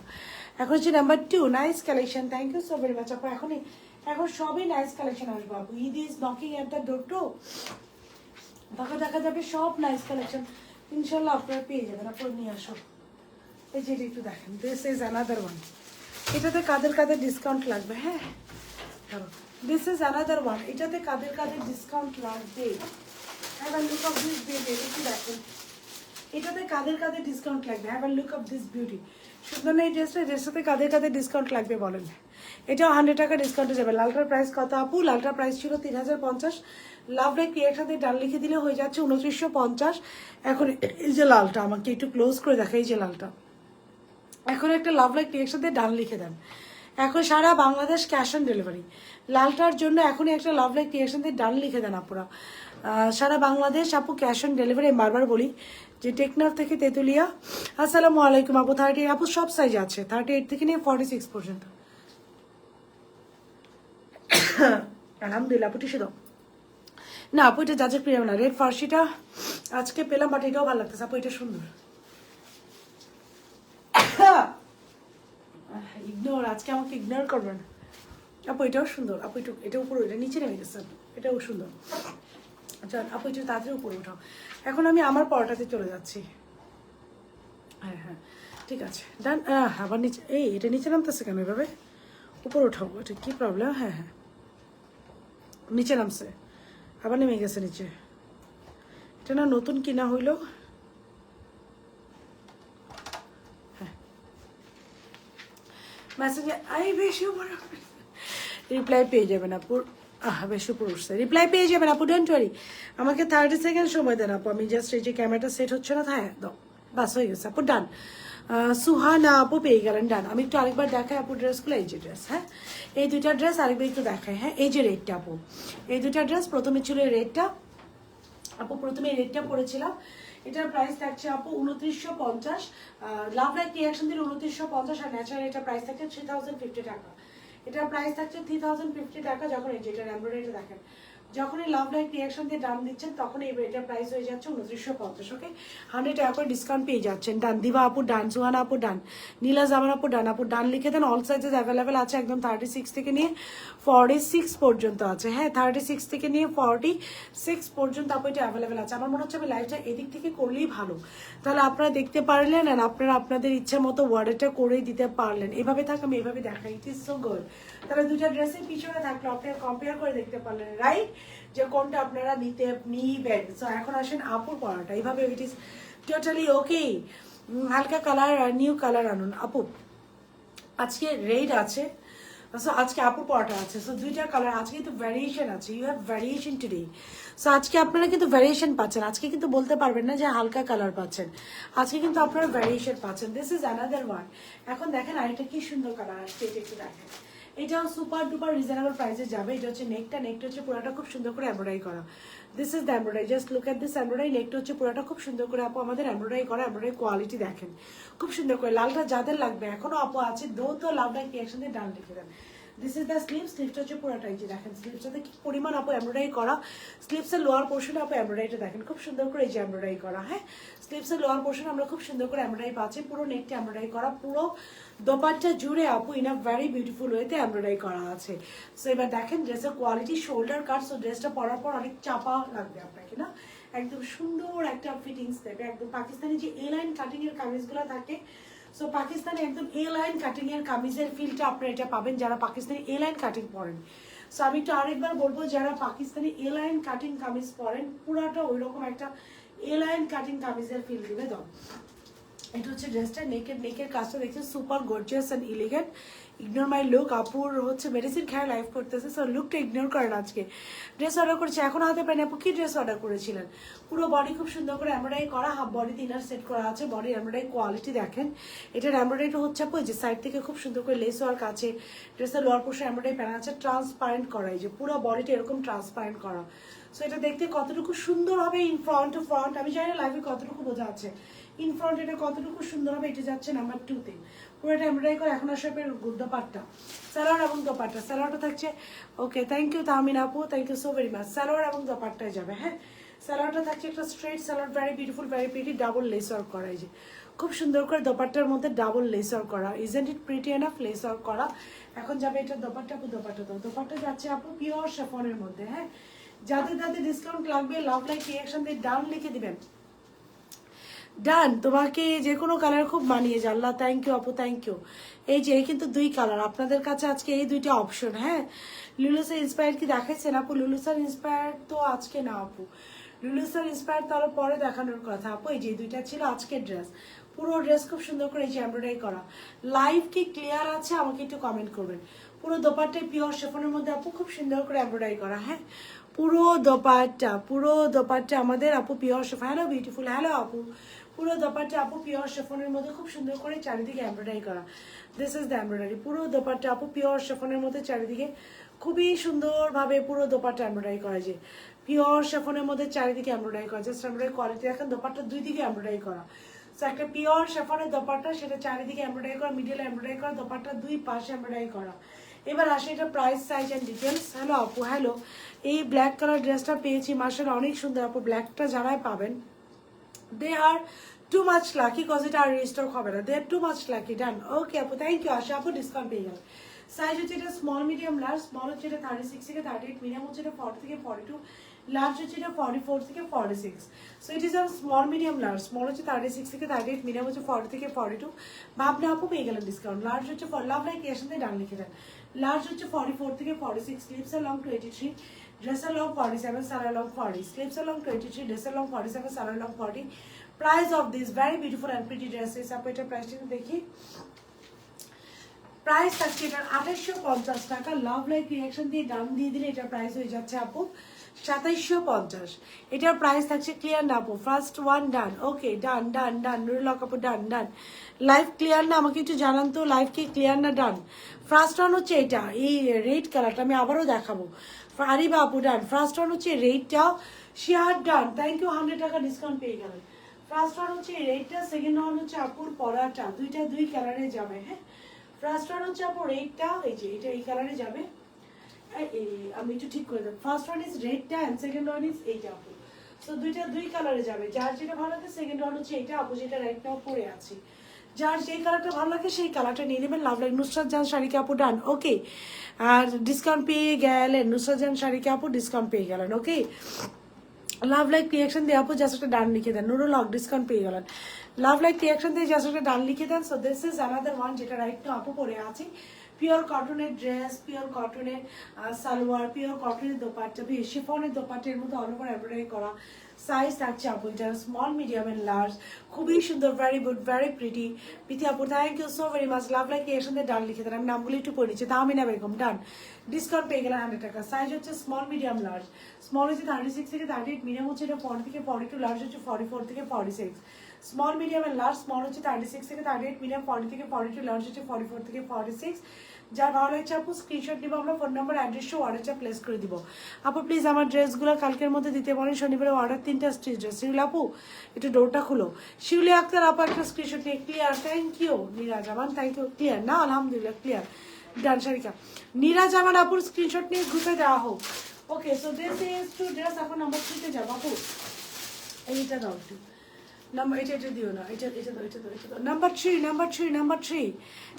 [SPEAKER 1] এখন হচ্ছে number 2, nice collection. Thank you so very much আপু। এখন সবই নাইস কালেকশন আসবে আপু। Eid is knocking at the door too, তখন দেখা যাবে সব নাইস কালেকশন ইনশাল্লাহ আপনারা পেয়ে যাবেন। আপনার নিয়ে আসো, এই যে একটু দেখেন, দিস ইজ অ্যানাদার ওয়ান। এটাতে কাদের কাদের ডিসকাউন্ট লাগবে? হ্যাঁ ধরো, দিস ইজ অ্যানাদার ওয়ান। এটাতে কাদের কাদের ডিসকাউন্ট লাগবে? Have a look of this beauty, একটু দেখেন এটাতে কাদের কাদের ডিসকাউন্ট লাগবে। Have a look of this beauty. সুন্দর না এই ড্রেসটাতে কাদের কাদের ডিসকাউন্ট লাগবে বলেন? এটাও 100 টাকা ডিসকাউন্টে যাবে। লালটার প্রাইস কত আপু? লালটার প্রাইস ছিল 3050, লাভ লাইক রিয়াকশন দিয়ে ডান লিখে দিলে হয়ে যাচ্ছে 2950। এখন এই যে লালটা, আমাকে একটু ক্লোজ করে দেখা, এই যে লালটা, এখন একটা লাভ লাইক রিয়াকশন দিয়ে ডান লিখে দেন। এখন সারা বাংলাদেশ ক্যাশ অন ডেলিভারি। লালটার জন্য এখনই একটা লাভ লাইক রিয়াকশন দিয়ে ডান লিখে দেন আপুরা। সারা বাংলাদেশ আপু ক্যাশ অন ডেলিভারি। বারবার বলি যে টেকনাফ থেকে তেঁতুলিয়া। আসসালামু আলাইকুম আপু। 38 আপু সব সাইজ আছে, 38 থেকে নিয়ে 46 পর্যন্ত। আলহামদুলিল্লাহ আপু, টিসে দাও না আপু, এটা যাচ্ছে প্রিয় না। রেড ফার্সিটা আজকে পেলাম, বাট এটাও ভালো লাগতেছে আপু, এটা সুন্দর। ইগনোর, আজকে আমাকে ইগনোর করবেন আপু। এটাও সুন্দর আপু, এটা উপরে, এটা নিচে নেমে গেছে, এটাও সুন্দর। আচ্ছা আপু একটু তাড়াতাড়ি উপরে উঠাও। এখন আমি আমার পরোটাতে চলে যাচ্ছি। হ্যাঁ হ্যাঁ ঠিক আছে, ডান। আবার নিচে, এটা নিচে নামতেছে কেন এভাবে? উপরে উঠাও, এটা কি প্রবলেম? হ্যাঁ হ্যাঁ, নিচে নামছে, আবার নেমে গেছে নিচে। এটা না নতুন কিনা হইলো। হ্যাঁ মেসেজে বেশি উপরে রিপ্লাই পেয়ে যাবেন আপু। বেশি উপরে উঠছে, রিপ্লাই পেয়ে যাবেন আপু, ডোন্ট ওয়ারি। আমাকে 30 সেকেন্ড সময় দেন আপু, আমি জাস্ট এই যে ক্যামেরাটা সেট হচ্ছে না, হ্যাঁ দাও, বাস হয়ে গেছে আপু, ডান। সুহানা আপু পেয়ে গেলেন, ডান। আমি একটু আরেকবার দেখাই আপু ড্রেসগুলো, এই যে ড্রেস, হ্যাঁ এই দুইটা ড্রেস আরেকবার একটু দেখাই। হ্যাঁ এই যে রেডটা আপু, এই দুইটা ড্রেস, প্রথমে ছিল এই রেডটা আপু, প্রথমে এই রেডটা পরেছিলাম। এটার প্রাইস থাকছে আপু 2950, লাভ লাইক রিয়াকশন দিলে 2950, আর ন্যাচারাল এটা প্রাইস থাকছে 3050 টাকা। এটার প্রাইস থাকছে 3050 টাকা। যখন এই যেটা এমব্রয়ডারিটা দেখেন, যখন এই লাভ লাইক রিয়াকশন দিয়ে ডান দিচ্ছেন, তখন এই এটার প্রাইস হয়ে যাচ্ছে 2950। ওকে, 100 টাকা করে ডিসকাউন্ট পেয়ে যাচ্ছেন। ডান দিবা আপু, ডান। সুহানা আপু ডান। নীলা জামান আপু ডান। আপু ডান লিখে দেন। অল সাইজেস অ্যাভেলেবেল আছে, একদম 36 থেকে নিয়ে 46 পর্যন্ত আছে। হ্যাঁ 36 থেকে নিয়ে 46 পর্যন্ত আপু এটা অ্যাভেলেবেল আছে। আমার মনে হচ্ছে আমি লাইভটা এদিক থেকে করলেই ভালো, তাহলে আপনারা দেখতে পারলেন, আর আপনারা আপনাদের ইচ্ছা মতো ওয়ার্ডটা করেই দিতে পারলেন। এভাবে থাক, আমি এভাবে দেখাই, ইট ইজ সো গুড। তাহলে দুইটা ড্রেসের পিছনে থাকলো, আপনারা কম্পেয়ার করে দেখতে পারলেন, রাইট, যে কোনটা আপনারা নিবেন। সো এখন আসেন আপুর পড়াটা, এইভাবে ইট ইজ টোটালি ওকে। হালকা কালার, নিউ কালার আনুন আপু। আজকে রেড আছে, সো আজকে আপুর পড়াটা আছে। সো দুইটা কালার আজকে কিন্তু ভ্যারিয়েশন আছে, you have variation today. So আজকে আপনারা কিন্তু ভ্যারিয়েশন পাচ্ছেন, আজকে কিন্তু বলতে পারবেন না যে হালকা কালার পাচ্ছেন, আজকে কিন্তু আপনারা ভ্যারিয়েশন পাচ্ছেন। This is another one. এখন দেখেন আরেকটা কি সুন্দর কালার আসছে, এটা একটু দেখেন। এটাও সুপার ডুপার রিজনেবল প্রাইসে যাবে। এটা হচ্ছে নেকটা হচ্ছে পুরোটা খুব সুন্দর করে এমব্রয়ডারি করা। This is the embroidery, just look at this embroidery. নেকটা হচ্ছে পুরোটা খুব সুন্দর করে আপু আমাদের এমব্রয়ডারি করা, এমব্রয়ডারি কোয়ালিটি দেখেন খুব সুন্দর করে। লালটা যাদের লাগবে এখনো আপু আছে, দো তো লাভ লাইক রিয়াকশন দিয়ে ডান লিখে দেন। দিস ইজ দ্য স্লিভসটা হচ্ছে পুরোটাই, যে দেখেন স্লিভসটাতে কি পরিমাণ আপু এমব্রয়ডারি করা। স্লিভসের লোয়ার পোর্শনে আপু এমব্রয়ডারিটা দেখেন খুব সুন্দর করে এই যে এমব্রয়ডারি করা। হ্যাঁ স্লিভসের লোয়ার পোর্শনে আমরা খুব সুন্দর করে এমব্রয়ডারি পাচ্ছি, পুরো নেকটা এমব্রয়ডারি করা, পুরো দোপাট্টা জুড়ে আপু ইন আ ভেরি বিউটিফুল ওয়েতে এমব্রয়ডারি করা আছে। সো এবার দেখেন ড্রেসের কোয়ালিটি, শোল্ডার কাট। সো ড্রেসটা পরার পর অনেক চাপা লাগবে আপনাকে না, একদম সুন্দর একটা ফিটিংস দেবে। একদম পাকিস্তানি যে এ লাইন কাটিং এর কামিজগুলো থাকে, সো পাকিস্তানি একদম এ লাইন কাটিং এর কামিজের ফিলটা আপনারা এটা পাবেন যারা পাকিস্তানি এ লাইন কাটিং পরেন। সো আমি একটু আরেকবার বলবো, যারা পাকিস্তানি এ লাইন কাটিং কামিজ পরেন, পুরাটা ওই রকম একটা এ লাইন কাটিং কামিজের ফিল দিবে। দাও, এটা হচ্ছে ড্রেসটা, নেকের কাজটা দেখছেন super gorgeous and elegant. Ignore my look. আপুর হচ্ছে মেডিসিন খেয়ে লাইভ করতেছে, সো লুকটা ইগনোর করেন। আজকে ড্রেস অর্ডার করেছে, এখন হাতে পাইনি। আপু কি ড্রেস অর্ডার করেছিলেন? পুরো বডি খুব সুন্দর করে এমব্রয়ডারি করা, হাফ বডি ইনার সেট করা আছে। বডি এমব্রয়ডারি কোয়ালিটি দেখেন, এটার এমব্রয়ডারিটা হচ্ছে আপু যে সাইড থেকে খুব সুন্দর করে লেস ওয়ার্ক আছে। ড্রেসের লোয়ার পোর্শন এমব্রয়ডারি প্যান আছে, ট্রান্সপারেন্ট করা, এই যে পুরো বডিটা এরকম ট্রান্সপারেন্ট করা। সো এটা দেখতে কতটুকু সুন্দর হবে ইন ফ্রন্ট টু ফ্রন্ট, আমি জানি না লাইভে কতটুকু বোঝা আছে। ইন ফ্রন্ট এটা কতটুকু সুন্দর হবে, এটা যাচ্ছে নাম্বার 2-তে। পুরোটা এমব্রয়ডারি করে এখন আসবে দোপাট্টা, সালোয়ার এবং দোপাট্টা। সালোয়ারটা থাকছে, ওকে থ্যাংক ইউ তাহমিন আপু, thank you so very much. Salwar এবং দোপাট্টায় যাবে, হ্যাঁ। সালোয়ারটা থাকছে একটা straight salwar, very beautiful, very pretty, double lace work করা, এই যে খুব সুন্দর করে দোপাট্টার মধ্যে ডাবল লেস ওয়ার্ক করা। Isn't it pretty enough? Lace work করা। এখন যাবে এটা দোপাট্টা। আপু দোপাট্টা দাও। দোপাট্টা যাচ্ছে আপু পিওর শিফনের মধ্যে, হ্যাঁ। যাদের যাদের ডিসকাউন্ট লাগবে লাভ লাইক রিয়াকশন দিয়ে ডান লিখে দিবেন। ডান, তোমাকে যে কোনো কালার খুব মানিয়ে জানলা। থ্যাংক ইউ আপু, থ্যাংক ইউ। এই যে কিন্তু 2 কালার আপনাদের কাছে আজকে, এই 2টা অপশন, হ্যাঁ। লুলুসার ইন্সপায়ার কি দেখাচ্ছেন আপু? লুলুসার ইন্সপায়ার তো আজকে না আপু, লুলুসার ইন্সপায়ার তো আরো পরে দেখানোর কথা আপু। এই যে 2টা ছিল আজকের ড্রেস, পুরো ড্রেস খুব সুন্দর করে এই যে এমব্রয়ডারি করা। লাইভ কি ক্লিয়ার আছে আমাকে একটু কমেন্ট করবেন। পুরো দোপাট্টায় পিওর শিফনের মধ্যে আপু খুব সুন্দর করে এমব্রয়ডারি করা, হ্যাঁ। পুরো দোপাট্টা আমাদের আপু pure chiffon. Hello beautiful, hello আপু। পুরো দোপাট্টা আপু পিওর শিফনের মধ্যে খুব সুন্দর করে চারিদিকে এমব্রয়ডারি করা। This is the embroidery. পুরো দোপাট্টা আপু পিওর শিফনের মধ্যে চারিদিকে খুবই সুন্দরভাবে পুরো দোপাট্টা এমব্রয়ডারি করা, যে পিওর শিফনের মধ্যে চারিদিকে এমব্রয়ডারি করা। জাস্ট এমব্রয়ডারি কোয়ালিটি দেখেন, দোপাট্টা 2 দিকে এমব্রয়ডারি করা। সো একটা পিওর শিফনের দোপাট্টা, সেটা চারিদিকে এমব্রয়ডারি করা, মিডলে এমব্রয়ডারি করা, দোপাট্টা 2 পাশে এমব্রয়ডারি করা। এবার আসে এটা price, size and details. Hello আপু, হ্যালো। এই ব্ল্যাক কালার ড্রেসটা পেয়েছি, মার্শাল্লাহ অনেক সুন্দর আপু। ব্ল্যাকটা যারাই পাবেন, they are too much lucky, cause এটা আর রিস্টক হবে না। They are too much lucky. Done, okay আপু, থ্যাংক ইউ। আশা আপু ডিসকাউন্ট পেয়ে গেল। সাইজ হচ্ছে এটা স্মল মিডিয়াম লার্জ। স্মল হচ্ছে এটা 36 থেকে 38, মিডিয়াম হচ্ছে এটা 40 থেকে 42, লার্জ হচ্ছে এটা 44 থেকে 46। সো ইট ইজ আর স্মল মিডিয়াম লার্জ। স্মল হচ্ছে 36 থেকে 38, মিডিয়াম হচ্ছে 40 থেকে 42। ভাবনা আপু পেয়ে গেলেন ডিসকাউন্ট। লার্জ হচ্ছে লাভ লাইক এর সাথে ডান লিখে দেন। লার্জ হচ্ছে 44 থেকে 46, sleeves R long 23, dress along 47, salary along 40, sleeves along 23, dress along 47, salary along 40. Price of this very beautiful and pretty dresses, আপু এটা প্রাইসটা দেখি। প্রাইস থাকছে এটার 2850 টাকা। লাভ লাইক রিয়াকশন দিয়ে ডান দিয়ে দিলে এটার প্রাইস হয়ে যাচ্ছে আপু 2750। এটার প্রাইস থাকছে, ক্লিয়ার না আপু? ফার্স্ট ওয়ান ডান, ওকে ডান ডান ডান। নুরুল আপু ডান ডান। লাইভ ক্লিয়ার না? আমাকে একটু জানান তো, লাইভ কি ক্লিয়ার না? ডান। ফার্স্ট ওয়ান হচ্ছে এটা, এই রেড কালারটা আমি আবারও দেখাবো। আরিবা আপু ডান। ফার্স্ট ওয়ান হচ্ছে রেডটা, শেয়ার ডান। থ্যাংক ইউ, 100 টাকা ডিসকাউন্ট পেয়ে গেলেন। ফার্স্ট ওয়ান হচ্ছে রেডটা, সেকেন্ড ওয়ান হচ্ছে আপুর পরাটা, 2 কালারে যাবে, হ্যাঁ। ফার্স্ট ওয়ান হচ্ছে আপু রেডটা, এই যে এটা এই কালারে যাবে। আমি একটু ঠিক করে দেব। ফার্স্ট ওয়ান ইজ রেডটা এন্ড সেকেন্ড ওয়ান ইজ এইটা আপু। সো 2 কালারে যাবে। যার যেটা ভালো লাগে, সেকেন্ড ওয়ান হচ্ছে এটা আপু, যেটা রাইট নাও পরে আছে। যার যেই কালারটা ভালো লাগে সেই কালারটা নিয়ে নেবেন। লাভ লাইক নুসরাত জাহান শাড়িকে আপু ডান, ওকে। আর ডিসকাউন্ট পেয়ে গেলেন, নুসরাত জাহান শাড়িকে আপু ডিসকাউন্ট পেয়ে গেলেন, ওকে। লাভ লাইক রিয়াকশন দিয়ে আপু জাস্ট একটা ডান লিখে দেন। নুরুল হক ডিসকাউন্ট পেয়ে গেলেন। লাভ লাইক রিয়াকশন দিয়ে জাস্ট একটা ডান লিখে দেন। So this is another one, যেটা রাইট নাও আপু পরে আছে। পিওর কটনের ড্রেস, পিওর কটনের সালোয়ার, পিওর কটনের দোপাট্টা, শিফনের দোপাট্টার মধ্যে অল ওভার এমব্রয়ডারি করা। সাইজ থাকছে আপু এটা স্মল মিডিয়াম এন্ড লার্জ। খুবই সুন্দর, very good, very pretty. Pithi আপু thank you so very much. Love like এর সাথে ডান লিখে দেন। আমি নামগুলো একটু পড়ে নিচ্ছি। তাহমিনা বেগম ডান। ডিসকাউন্ট পেয়ে গেলেন 100 টাকা। সাইজ হচ্ছে স্মল মিডিয়াম লার্জ। স্মল হচ্ছে 36 থেকে 38, মিডিয়াম হচ্ছে এটা 40 থেকে 42, লার্জ হচ্ছে 44 থেকে 46। Small medium and large. Small হচ্ছে 36 থেকে 38, মিডিয়াম 40 থেকে 42, লার্জ হচ্ছে 44 থেকে 46। যার ভালো লাগছে আপু স্ক্রিনশট নিব, আমরা ফোন নাম্বার অ্যাড্রেস অর্ডারটা প্লেস করে দিব। আপু প্লিজ আমার ড্রেসগুলো কালকের মধ্যে দিতে পারেন। শনিবারে অর্ডার 3টা স্টিচ ড্রেস। শিউলি আপু একটু ডোরটা খুলো। শিউলি আক্তার আপু একটা স্ক্রিনশট নিয়ে clear. Thank you Nira Zaman, thank you. Clear না? আলহামদুলিল্লাহ ক্লিয়ার। ডান শারিকা। নীরা জামান আপুর স্ক্রিনশট নিয়ে গ্রুপে দেওয়া হোক। Okay so this is two dress. এখন নাম্বার 3তে যাবো আপু। এইটা দাও একটু নাম্বার, এটা দিও না, এটা দাও, এটা দাও। Number 3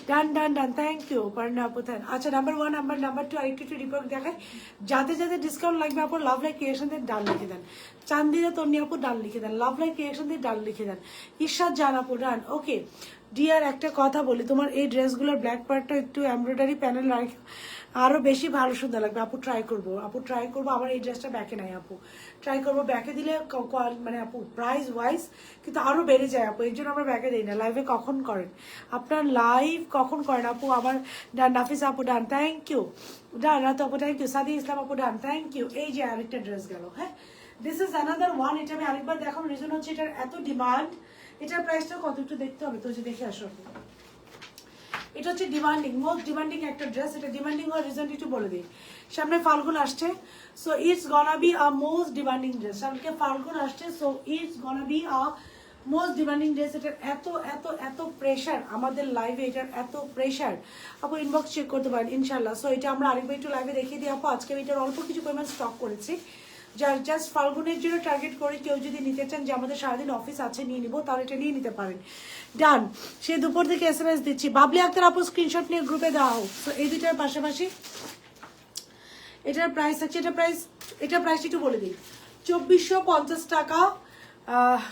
[SPEAKER 1] done done done. Thank you Parna আপু। আচ্ছা নাম্বার 1, নাম্বার 2 আরেকটু রিপোর্ট দেখায়। যাদের যাদের ডিসকাউন্ট লাগবে আপু লাভ লাইক ক্রিয়েশন দিয়ে ডান লিখে দেন। চান্দিদা তন্নি আপু ডান লিখে দেন। লাভ লাইক ক্রিয়েশন দিয়ে ডান লিখে দেন। ঈশাদ জান আপু ডান, ওকে। ডিয়ার একটা কথা বলি, তোমার এই ড্রেসগুলোর ব্ল্যাক পার্টটা একটু এমব্রয়ডারি প্যানেল রাখো, আরও বেশি ভালো সুন্দর লাগবে। আপু ট্রাই করবো, আমার এই ড্রেসটা ব্যাকে নাই আপু, ট্রাই করবো ব্যাকে দিলে মানে আপু প্রাইস ওয়াইজ কিন্তু আরও বেড়ে যায় আপু, এই জন্য আমরা ব্যাকে দিই না। লাইভে কখন করেন আপনার, লাইভ কখন করেন আপু? আমার ডান, নাফিস আপু ডান, থ্যাংক ইউ, ডান রাত আপু থ্যাংক ইউ, সাদি ইসলাম আপু ডান, থ্যাংক ইউ। এই যে আরেকটা ড্রেস গেল, হ্যাঁ দিস ইজ অ্যানাদার ওয়ান। এটা আমি আরেকবার দেখানোর রিজন হচ্ছে এটার এত ডিমান্ড, এটার প্রাইসটা কত একটু দেখতে হবে তো, যে দেখে আসো। এটা হচ্ছে ডিমান্ডিং, মোস্ট ডিমান্ডিং একটা ড্রেস। এটা ডিমান্ডিং হওয়ার রিজনটা একটু বলে দিই, সামনে ফাল্গুন আসছে, so it's গনা be a most demanding dress. সামনে ফাল্গুন আসছে, so it's গনা be a most demanding dress. এটার এত এত এত প্রেশার আমাদের লাইভে, এটার এত প্রেশার আপু ইনবক্স চেক করতে পারেন ইনশাল্লাহ। সো এটা আমরা আরেকবার একটু লাইভে দেখিয়ে দিই আপু। আজকে আমি এটার অল্প কিছু পরিমাণ স্টক করেছি, যার জাস্ট ফাল্গুনের জন্য টার্গেট করে কেউ যদি নিতে চান যে আমাদের সারাদিন অফিস আছে নিয়ে নিবো, তাহলে এটা নিয়ে নিতে পারেন। ডান, সে দুপুর থেকে SMS দিচ্ছি। বাবলি আক্তার আপু স্ক্রিনশট নিয়ে গ্রুপে দেওয়া হোক। তো এই দুইটার পাশাপাশি এটার প্রাইস আছে, এটার প্রাইস একটু বলে দিই, 2450 টাকা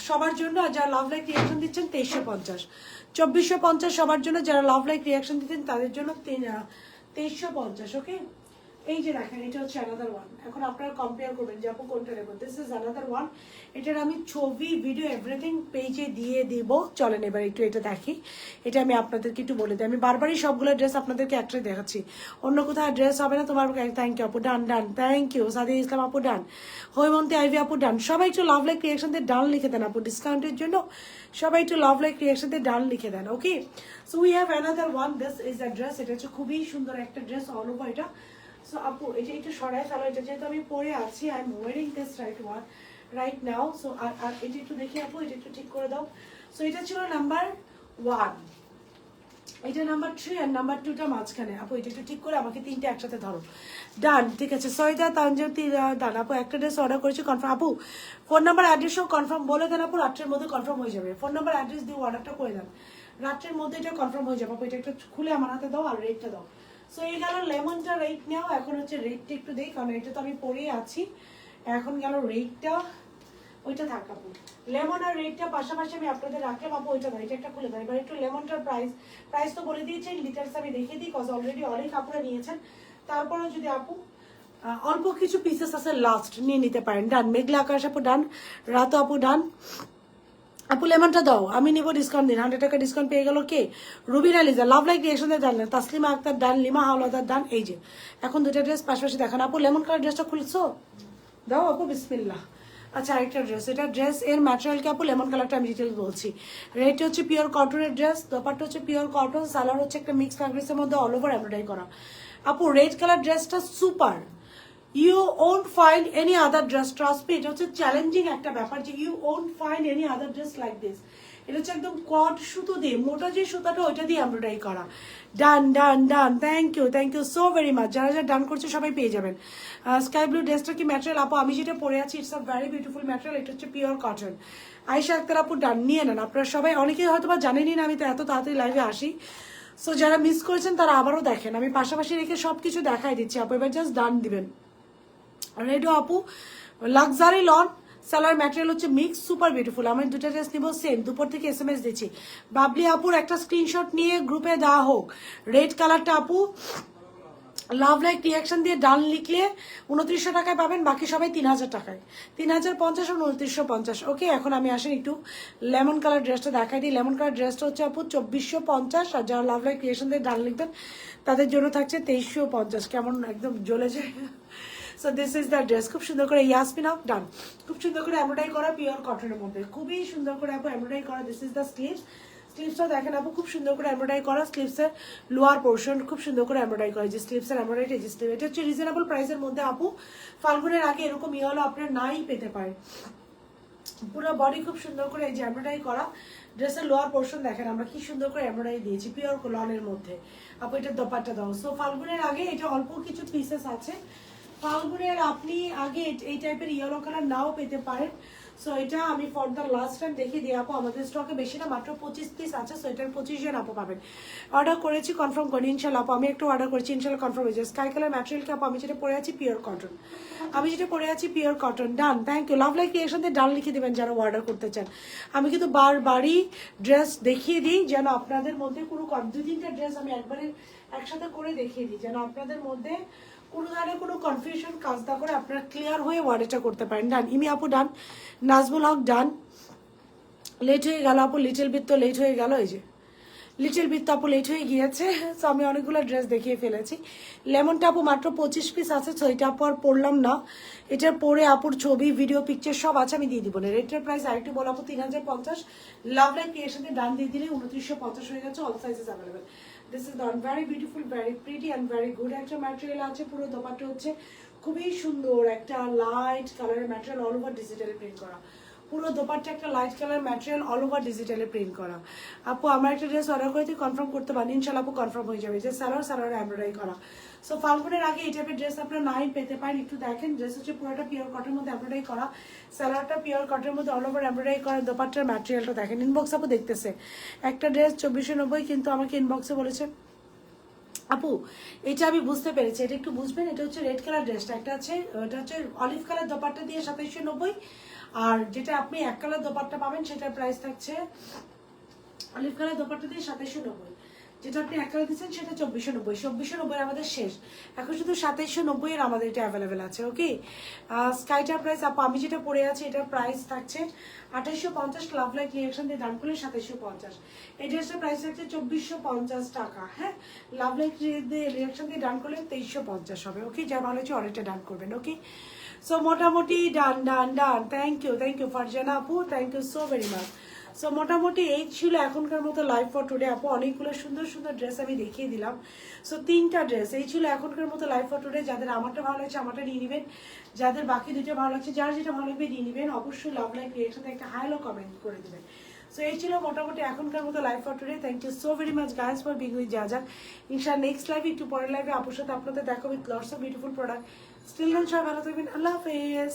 [SPEAKER 1] সবার জন্য। আর যারা লাভ লাইক রিয়াকশন দিচ্ছেন 2350, 2450 সবার জন্য। যারা লাভ লাইক রিয়াকশন দিচ্ছেন তাদের জন্য 2350। ওকে, এই যে দেখেন এটা হচ্ছে অ্যানাদার ওয়ান। এখন আপনারা কম্পেয়ার করবেন যে আপু কোনটা নেবেন। This is another one. এটার আমি ছবি, ভিডিও, এভরিথিং পেজে দিয়ে দিব। চলেন এবার একটু এটা দেখি। এটা আমি আপনাদেরকে একটু বলে দিই, আমি বারবারই সবগুলো ড্রেস আপনাদেরকে একটাই দেখাচ্ছি, অন্য কোথাও ড্রেস হবে না। তোমার থ্যাংক ইউ আপু ডান ডান, থ্যাংক ইউ সাদি ইসলাম আপু ডান, হৈমন্তী আইভি আপু ডান। সবাই একটু লাভ লাইক রিয়াকশন দিয়ে ডান লিখে দেন আপু, ডিসকাউন্টের জন্য সবাই একটু লাভ লাইক রিয়াকশন দিয়ে ডান লিখে দেন। Okay, so we have another one. This is the dress. এটা হচ্ছে খুবই সুন্দর একটা ড্রেস, অল ওভার এটা। সো আপু এটা একটু সরাই ফেলো, এটা যেহেতু আমি পরে আছি, I am wearing this right now. So আর এটা একটু দেখি আপু, এটা একটু ঠিক করে দাও। সো এটা ছিল নাম্বার 1, এটা নাম্বার 3 আর নাম্বার 2টা মাঝখানে। আপু এটা একটু ঠিক করে আমাকে তিনটে একসাথে ধরো। ডান, ঠিক আছে। সৈদা তানজিম ডান আপু, একটা ড্রেস অর্ডার করেছি কনফার্ম। আপু ফোন নাম্বার অ্যাড্রেসও কনফার্ম বলে দেন আপু, রাত্রের মধ্যে কনফার্ম হয়ে যাবে। ফোন নাম্বার অ্যাড্রেস দিয়ে অর্ডারটা করে দেন, রাত্রের মধ্যে এটা কনফার্ম হয়ে যাবে আপু। এটা একটু খুলে আমার হাতে দাও আর রেটটা দাও। সো এই গেল লেমনটা রেট নেও। এখন হচ্ছে রেটটা একটু দেই, কারণ এটা তো আমি পরেই আছি। এখন গেল রেটটা, ওইটা থাক আপু। লেমন আর রেটটা পাশাপাশি আমি আপনাদের রাখলাম আপু, ওইটা দাও, এটা একটা খুলে দাও। এবার একটু লেমনটার প্রাইস তো বলে দিয়েছেন, লিটার্স আমি দেখিয়ে দিই, কজ অলরেডি অনেক আপুরা নিয়েছেন। তারপরেও যদি আপু অল্প কিছু পিসেস আছে লাস্ট, নিয়ে নিতে পারেন। ডান, মেঘলা আকাশ আপু ডান, রাত আপু ডান। আপু লেমনটা দাও, আমি নিবো, ডিসকাউন্ট দিন। 100 টাকা ডিসকাউন্ট পেয়ে গেল কে? রুবিন আলিজা লাভ লাইক রিয়েকশনে ডান, তাসলিমা আক্তার ডান, লিমা হাওলাদার ডান। এই যে এখন দুটা ড্রেস পাশাপাশি দেখান আপু। লেমন কালার ড্রেসটা খুলছো, দাও আপু, বিসমিল্লাহ। আচ্ছা আরেকটা ড্রেস, এটা ড্রেস এর ম্যাটেরিয়াল কি আপু? লেমন কালারটা আমি ডিটেলস বলছি। রেড হচ্ছে পিওর কটনের ড্রেস, দোপাট্টা হচ্ছে পিওর কটন, সালোয়ার হচ্ছে একটা মিক্স ফ্যাব্রিক্সের মধ্যে অল ওভার এমব্রয়ডারি করা। আপু রেড কালার ড্রেসটা super, you won't find any other dress, trust me. এটা হচ্ছে চ্যালেঞ্জিং একটা ব্যাপার যে you won't find any other dress like this. এটা হচ্ছে একদম কট সুতো দিয়ে, মোটা যে সুতাটা ওইটা দিয়ে এমব্রয়ডারি করা। Done done done, thank you so very much. যারা যারা ডান করছে সবাই পেয়ে যাবেন। স্কাই ব্লু ড্রেসটা কি ম্যাটেরিয়াল আপু? আমি যেটা পরে আছি it's a very beautiful material, এটা হচ্ছে পিওর কটন। আয়েশা আক্তার আপু ডান, নিয়ে নেন। আপনারা সবাই অনেকেই হয়তো বা জানেনই না আমি তো এত তাড়াতাড়ি লাইভে আসি। সো যারা মিস করেছেন তারা আবারও দেখেন, আমি পাশাপাশি রেখে সব কিছু দেখাই দিচ্ছি আপু, এবার জাস্ট ডান দিবেন। রেডো আপু লাক্সারি লন, সালোয়ার ম্যাটেরিয়াল হচ্ছে মিক্স, সুপার বিউটিফুল। আমি দুটো ড্রেস নিব সেম, দুপুর থেকে SMS দিচ্ছি। বাবলি আপুর একটা স্ক্রিনশট নিয়ে গ্রুপে দেওয়া হোক। রেড কালারটা আপু লাভ লাইক রিয়াকশন দিয়ে ডান লিখলে 2900 টাকায় পাবেন, বাকি সবাই 3000 টাকায়, 3050 আর 2950। ওকে, এখন আমি আসেন একটু লেমন কালার ড্রেসটা দেখাই দিই। লেমন কালার ড্রেসটা হচ্ছে আপু 2450, আর যারা লাভ লাইক রিয়াকশন দিয়ে ডান লিখবেন তাদের জন্য থাকছে 2350। কেমন একদম জ্বলে যায়। So this is the dress, খুব সুন্দর করে ইয়াসমিন আপ ডান, খুব সুন্দর করে এমব্রয়ডারি করা পিওর কটনের মধ্যে, খুবই সুন্দর করে আপু এমব্রয়ডারি করা। দিস ইজ দ্য স্লিভস, স্লিভসটা দেখেন আপু খুব সুন্দর করে এমব্রয়ডারি করা। স্লিভসের লোয়ার পোর্শন খুব সুন্দর করে এমব্রয়ডারি করা, যে স্লিভসের এমব্রয়ডারি, এই যে স্লিভ, এটা হচ্ছে রিজনেবল প্রাইসের মধ্যে আপু। ফাল্গুনের আগে এরকম ইয়েলো আপনার নাই পেতে পারেন। পুরো বডি খুব সুন্দর করে এই যে এমব্রয়ডারি করা। ড্রেসের লোয়ার পোর্শন দেখেন আমরা কি সুন্দর করে এমব্রয়ডারি দিয়েছি পিওর লনের মধ্যে। আপু এটা দোপাট্টা দাও। সো ফাল্গুনের আগে এটা অল্প কিছু পিসেস আছে। ফাল্গুনের আপনি আগে এই টাইপের ইয়েলো কালার নাও পেতে পারেন। সো এটা আমি ফর দ্য লাস্ট টাইম দেখিয়ে দিই আপু, আমাদের স্টকে বেশি না, মাত্র 25 পিস আছে। সো এটার 25 জন আপু পাবেন। অর্ডার করেছি, কনফার্ম করি ইনশাল্লাহ আপু। আমি একটু অর্ডার করেছি, ইনশাল্লাহ কনফার্ম হয়েছে। স্কাই কালার ম্যাটেরিয়ালকে আপু আমি যেটা পরে আছি পিওর কটন, আমি যেটা পরে আছি pure cotton. Done, thank you. Love like creation দিয়ে ডান লিখে দেবেন যারা অর্ডার করতে চান। আমি কিন্তু বারবারই ড্রেস দেখিয়ে দিই যেন আপনাদের মধ্যে কোনো 2-3টা ড্রেস আমি একবারে একসাথে করে দেখিয়ে দিই, যেন আপনাদের মধ্যে কোনো ধরনের কোনো কনফিউশন কাজ না করে আপনারা ক্লিয়ার হয়ে অর্ডারটা করতে পারেন। ডান, ইমি আপু ডান, নাজমুল হক ডান। লেট হয়ে গেল আপু, লিটল বিট তো লেট হয়ে গেল, এই যে লিটল বিট তো আপু লেট হয়ে গিয়েছে। সো আমি অনেকগুলো ড্রেস দেখিয়ে ফেলেছি। লেমনটা আপু মাত্র 25 পিস আছে। সো এটা আপু আর পড়লাম না, এটার পরে আপুর ছবি ভিডিও পিকচার সব আছে, আমি দিয়ে দিব না। রেটের প্রাইস আরেকটু বলো আপু, 3050। লাভ লাইক ক্রিয়েশনে ডান দিয়ে দিলে 2950 হয়ে গেছে। All sizes available. This is the very beautiful, very pretty and very good একটা ম্যাটেরিয়াল আছে। পুরো দোপাট্টা হচ্ছে খুবই সুন্দর একটা লাইট কালারের material, all over digitally print করা। পুরো দোপাট্টা একটা light colour material, all over ডিজিটালে প্রিন্ট করা। আপু আমার একটা ড্রেস অর্ডার করে দিয়ে কনফার্ম করতে পারেন, ইনশাল্লাহ আপু কনফার্ম হয়ে যাবে। যে সালোয়ার এমব্রয়ডারি করা। সো ফাল্গুনের আগে এই টাইপের ড্রেস আপনারা নাই পেতে পারেন। একটু দেখেন, ড্রেস হচ্ছে পুরোটা পিওর কটনের মধ্যে এমব্রয়ডারি করা, সালোয়ারটা পিওর কটনের মধ্যে অল ওভার এমব্রয়ডারি করা। দোপাট্টার ম্যাটেরিয়ালটা দেখেন। ইনবক্স আপু দেখতেছে একটা ড্রেস 2490, কিন্তু আমাকে ইনবক্সে বলেছে আপু এটা আমি বুঝতে পেরেছি, এটা একটু বুঝবেন। এটা হচ্ছে রেড কালার ড্রেসটা, একটা আছে এটা হচ্ছে অলিভ কালার দোপাট্টা দিয়ে 2790, আর যেটা আপনি এক কালার দোপাট্টা পাবেন সেটার প্রাইস থাকছে অলিভ কালার দোপাট্টা দিয়ে 2790, যেটা আপনি এক কালার দিচ্ছেন সেটা 2490। 2490 আমাদের শেষ, এখন শুধু 2790 এর আমাদের এটা অ্যাভেলেবেল আছে। ওকে, স্কাইটার প্রাইস আপু আমি যেটা পরে আছি এটার প্রাইস থাকছে 2850। লাভ লাইক রিয়াকশন দিয়ে দাম করলে 2750। এই ড্রেসটার প্রাইস থাকছে 2450 টাকা। হ্যাঁ, লাভ লাইক রিয়াকশন দিয়ে ডান করলে 2350 হবে। ওকে, যা ভালো হচ্ছে অর্ডারটা ডান করবেন। ওকে, সো মোটামুটি done done done. Thank you Farzana আপু, thank you so very much. So মোটামুটি এই ছিল এখনকার মতো লাইভ ফর টুডে আপু। অনেকগুলো সুন্দর সুন্দর ড্রেস আমি দেখিয়ে দিলাম। সো 3টা ড্রেস এই ছিল এখনকার মতো লাইভ ফর টুডে। যাদের আমারটা ভালো লাগছে আমারটা নিয়ে নেবেন, যাদের বাকি দুটো ভালো লাগছে যার যেটা ভালো লাগবে নিয়ে নেবেন। অবশ্যই লাভ লাইক রিয়েকশনে একটা হাইলো কমেন্ট করে দেবেন। সো এই ছিল মোটামুটি এখনকার মতো live for today. Thank you so very much guys for being with যাজা। ইনশাআল্লাহ নেক্সট লাইভে একটু পরের লাইভে আপুর সাথে আপনাদের দেখা with lots of beautiful product. Still সবাই ভালো থাকবেন, আল্লাহ হাফেজ।